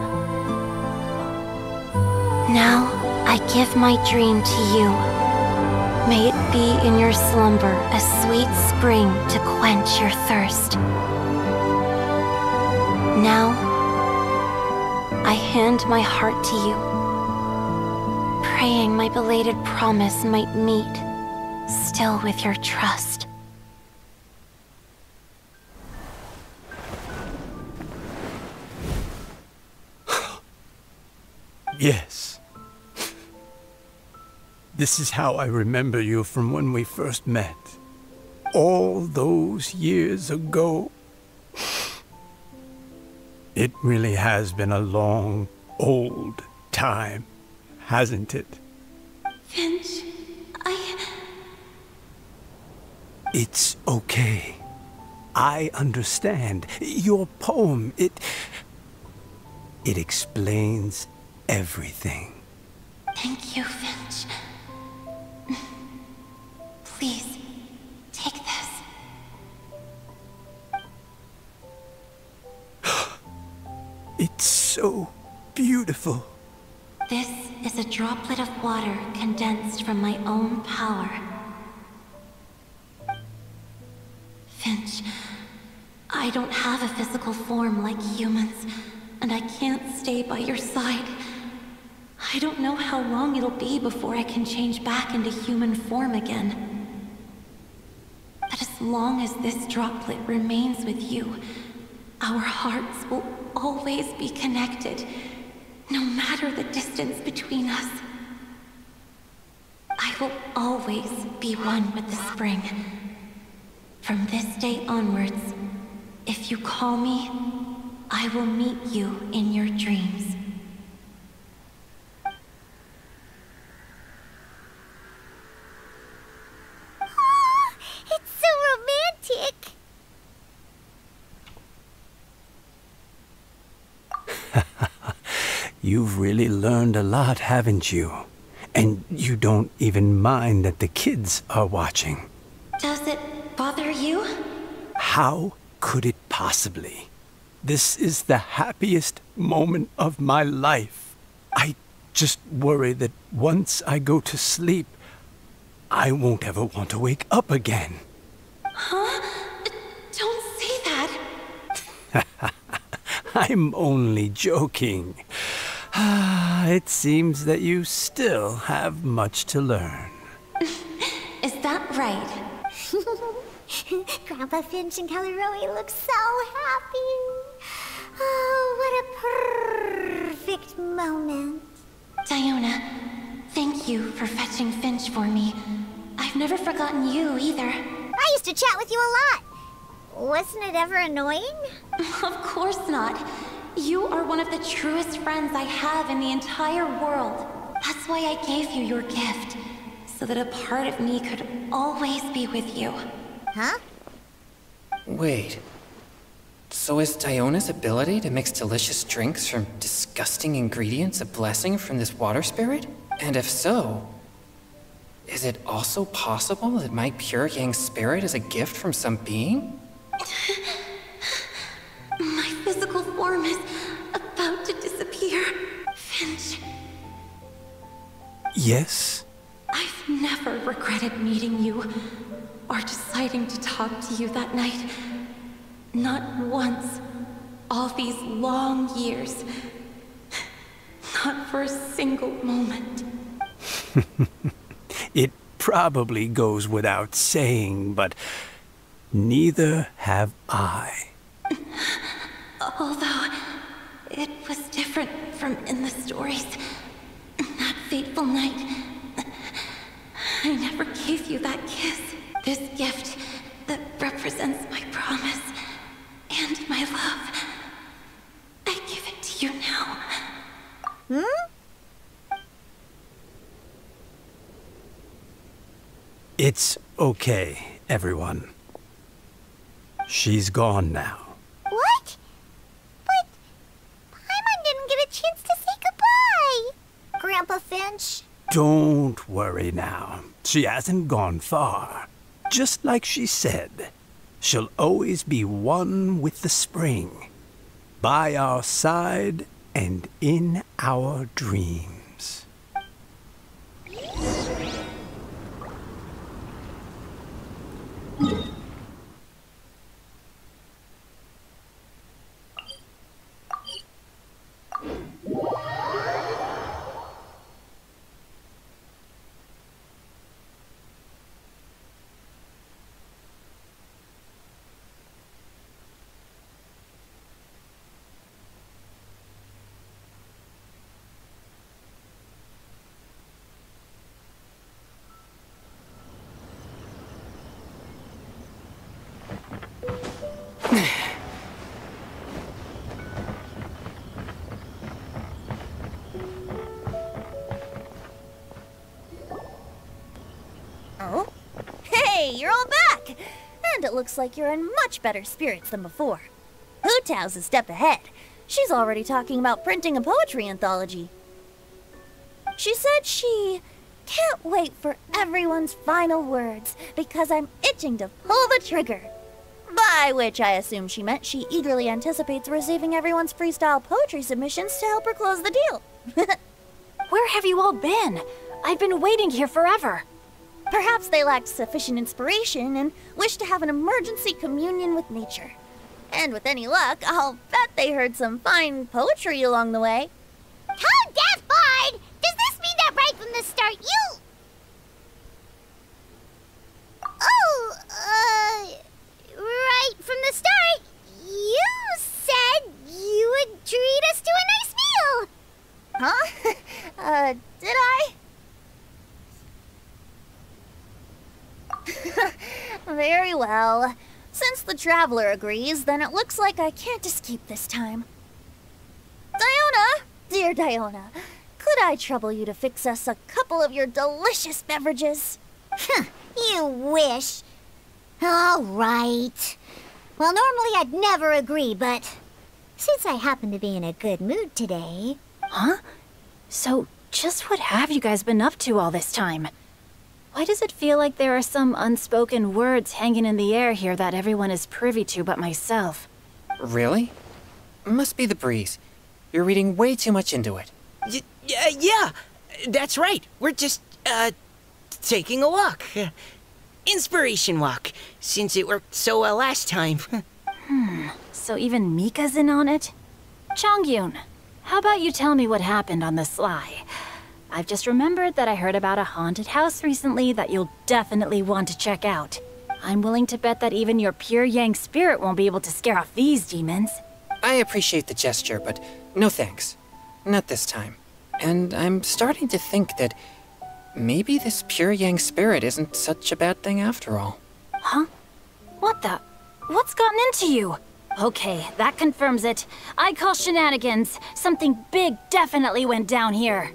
Now I give my dream to you. May it be in your slumber a sweet spring to quench your thirst. Now, I hand my heart to you, praying my belated promise might meet, still with your trust. Yes. This is how I remember you from when we first met. All those years ago. It really has been a long, old time, hasn't it? Finch, It's okay. I understand. Your poem, it explains everything. Thank you, Finch. Please, take this. It's so beautiful. This is a droplet of water condensed from my own power. Finch, I don't have a physical form like humans, and I can't stay by your side. I don't know how long it'll be before I can change back into human form again. But as long as this droplet remains with you, our hearts will always be connected, no matter the distance between us. I will always be one with the spring. From this day onwards, if you call me, I will meet you in your dreams. Oh, it's so romantic. You've really learned a lot, haven't you? And you don't even mind that the kids are watching. Does it bother you? How could it possibly? This is the happiest moment of my life. I just worry that once I go to sleep, I won't ever want to wake up again. Huh? Don't say that. I'm only joking. It seems that you still have much to learn. Is that right? Grandpa Finch and Kelly Rowie look so happy. Oh, what a perfect moment. Diona, thank you for fetching Finch for me. I've never forgotten you either. I used to chat with you a lot. Wasn't it ever annoying? Of course not. You are one of the truest friends I have in the entire world. That's why I gave you your gift, so that a part of me could always be with you. Huh? Wait. So is Diona's ability to mix delicious drinks from disgusting ingredients a blessing from this water spirit? And if so, is it also possible that my pure yang spirit is a gift from some being? My physical form is about to disappear. Finch, Yes? I've never regretted meeting you or deciding to talk to you that night. Not once. All these long years. Not for a single moment. It probably goes without saying, but neither have I. Although, it was different from in the stories. That fateful night, I never gave you that kiss. This gift that represents my promise and my love. I give it to you now. It's okay, everyone. She's gone now. What? But Paimon didn't get a chance to say goodbye. Grandpa Finch? Don't worry now. She hasn't gone far. Just like she said, she'll always be one with the spring, by our side and in our dreams. you're all back! And it looks like you're in much better spirits than before. Hu Tao's a step ahead. She's already talking about printing a poetry anthology. She said she can't wait for everyone's final words because I'm itching to pull the trigger. By which I assume she meant she eagerly anticipates receiving everyone's freestyle poetry submissions to help her close the deal. Where have you all been? I've been waiting here forever. Perhaps they lacked sufficient inspiration and wished to have an emergency communion with nature. And with any luck, I'll bet they heard some fine poetry along the way. How deaf, Bard! Does this mean that right from the start you... right from the start, you said you would treat us to a nice meal! Huh? Did I? Very well. Since the Traveler agrees, then it looks like I can't escape this time. Diona! Dear Diona, could I trouble you to fix us a couple of your delicious beverages? You wish. All right. Well, normally I'd never agree, but since I happen to be in a good mood today... Huh? So, just what have you guys been up to all this time? Why does it feel like there are some unspoken words hanging in the air here that everyone is privy to but myself? Really? Must be the breeze. You're reading way too much into it. Yeah, that's right. We're just, taking a walk. Inspiration walk, since it worked so well last time. So even Mika's in on it? Chongyun, how about you tell me what happened on the sly? I've just remembered that I heard about a haunted house recently that you'll definitely want to check out. I'm willing to bet that even your pure Yang spirit won't be able to scare off these demons. I appreciate the gesture, but no thanks. Not this time. And I'm starting to think that maybe this pure Yang spirit isn't such a bad thing after all. Huh? What the? What's gotten into you? Okay, that confirms it. I call shenanigans. Something big definitely went down here.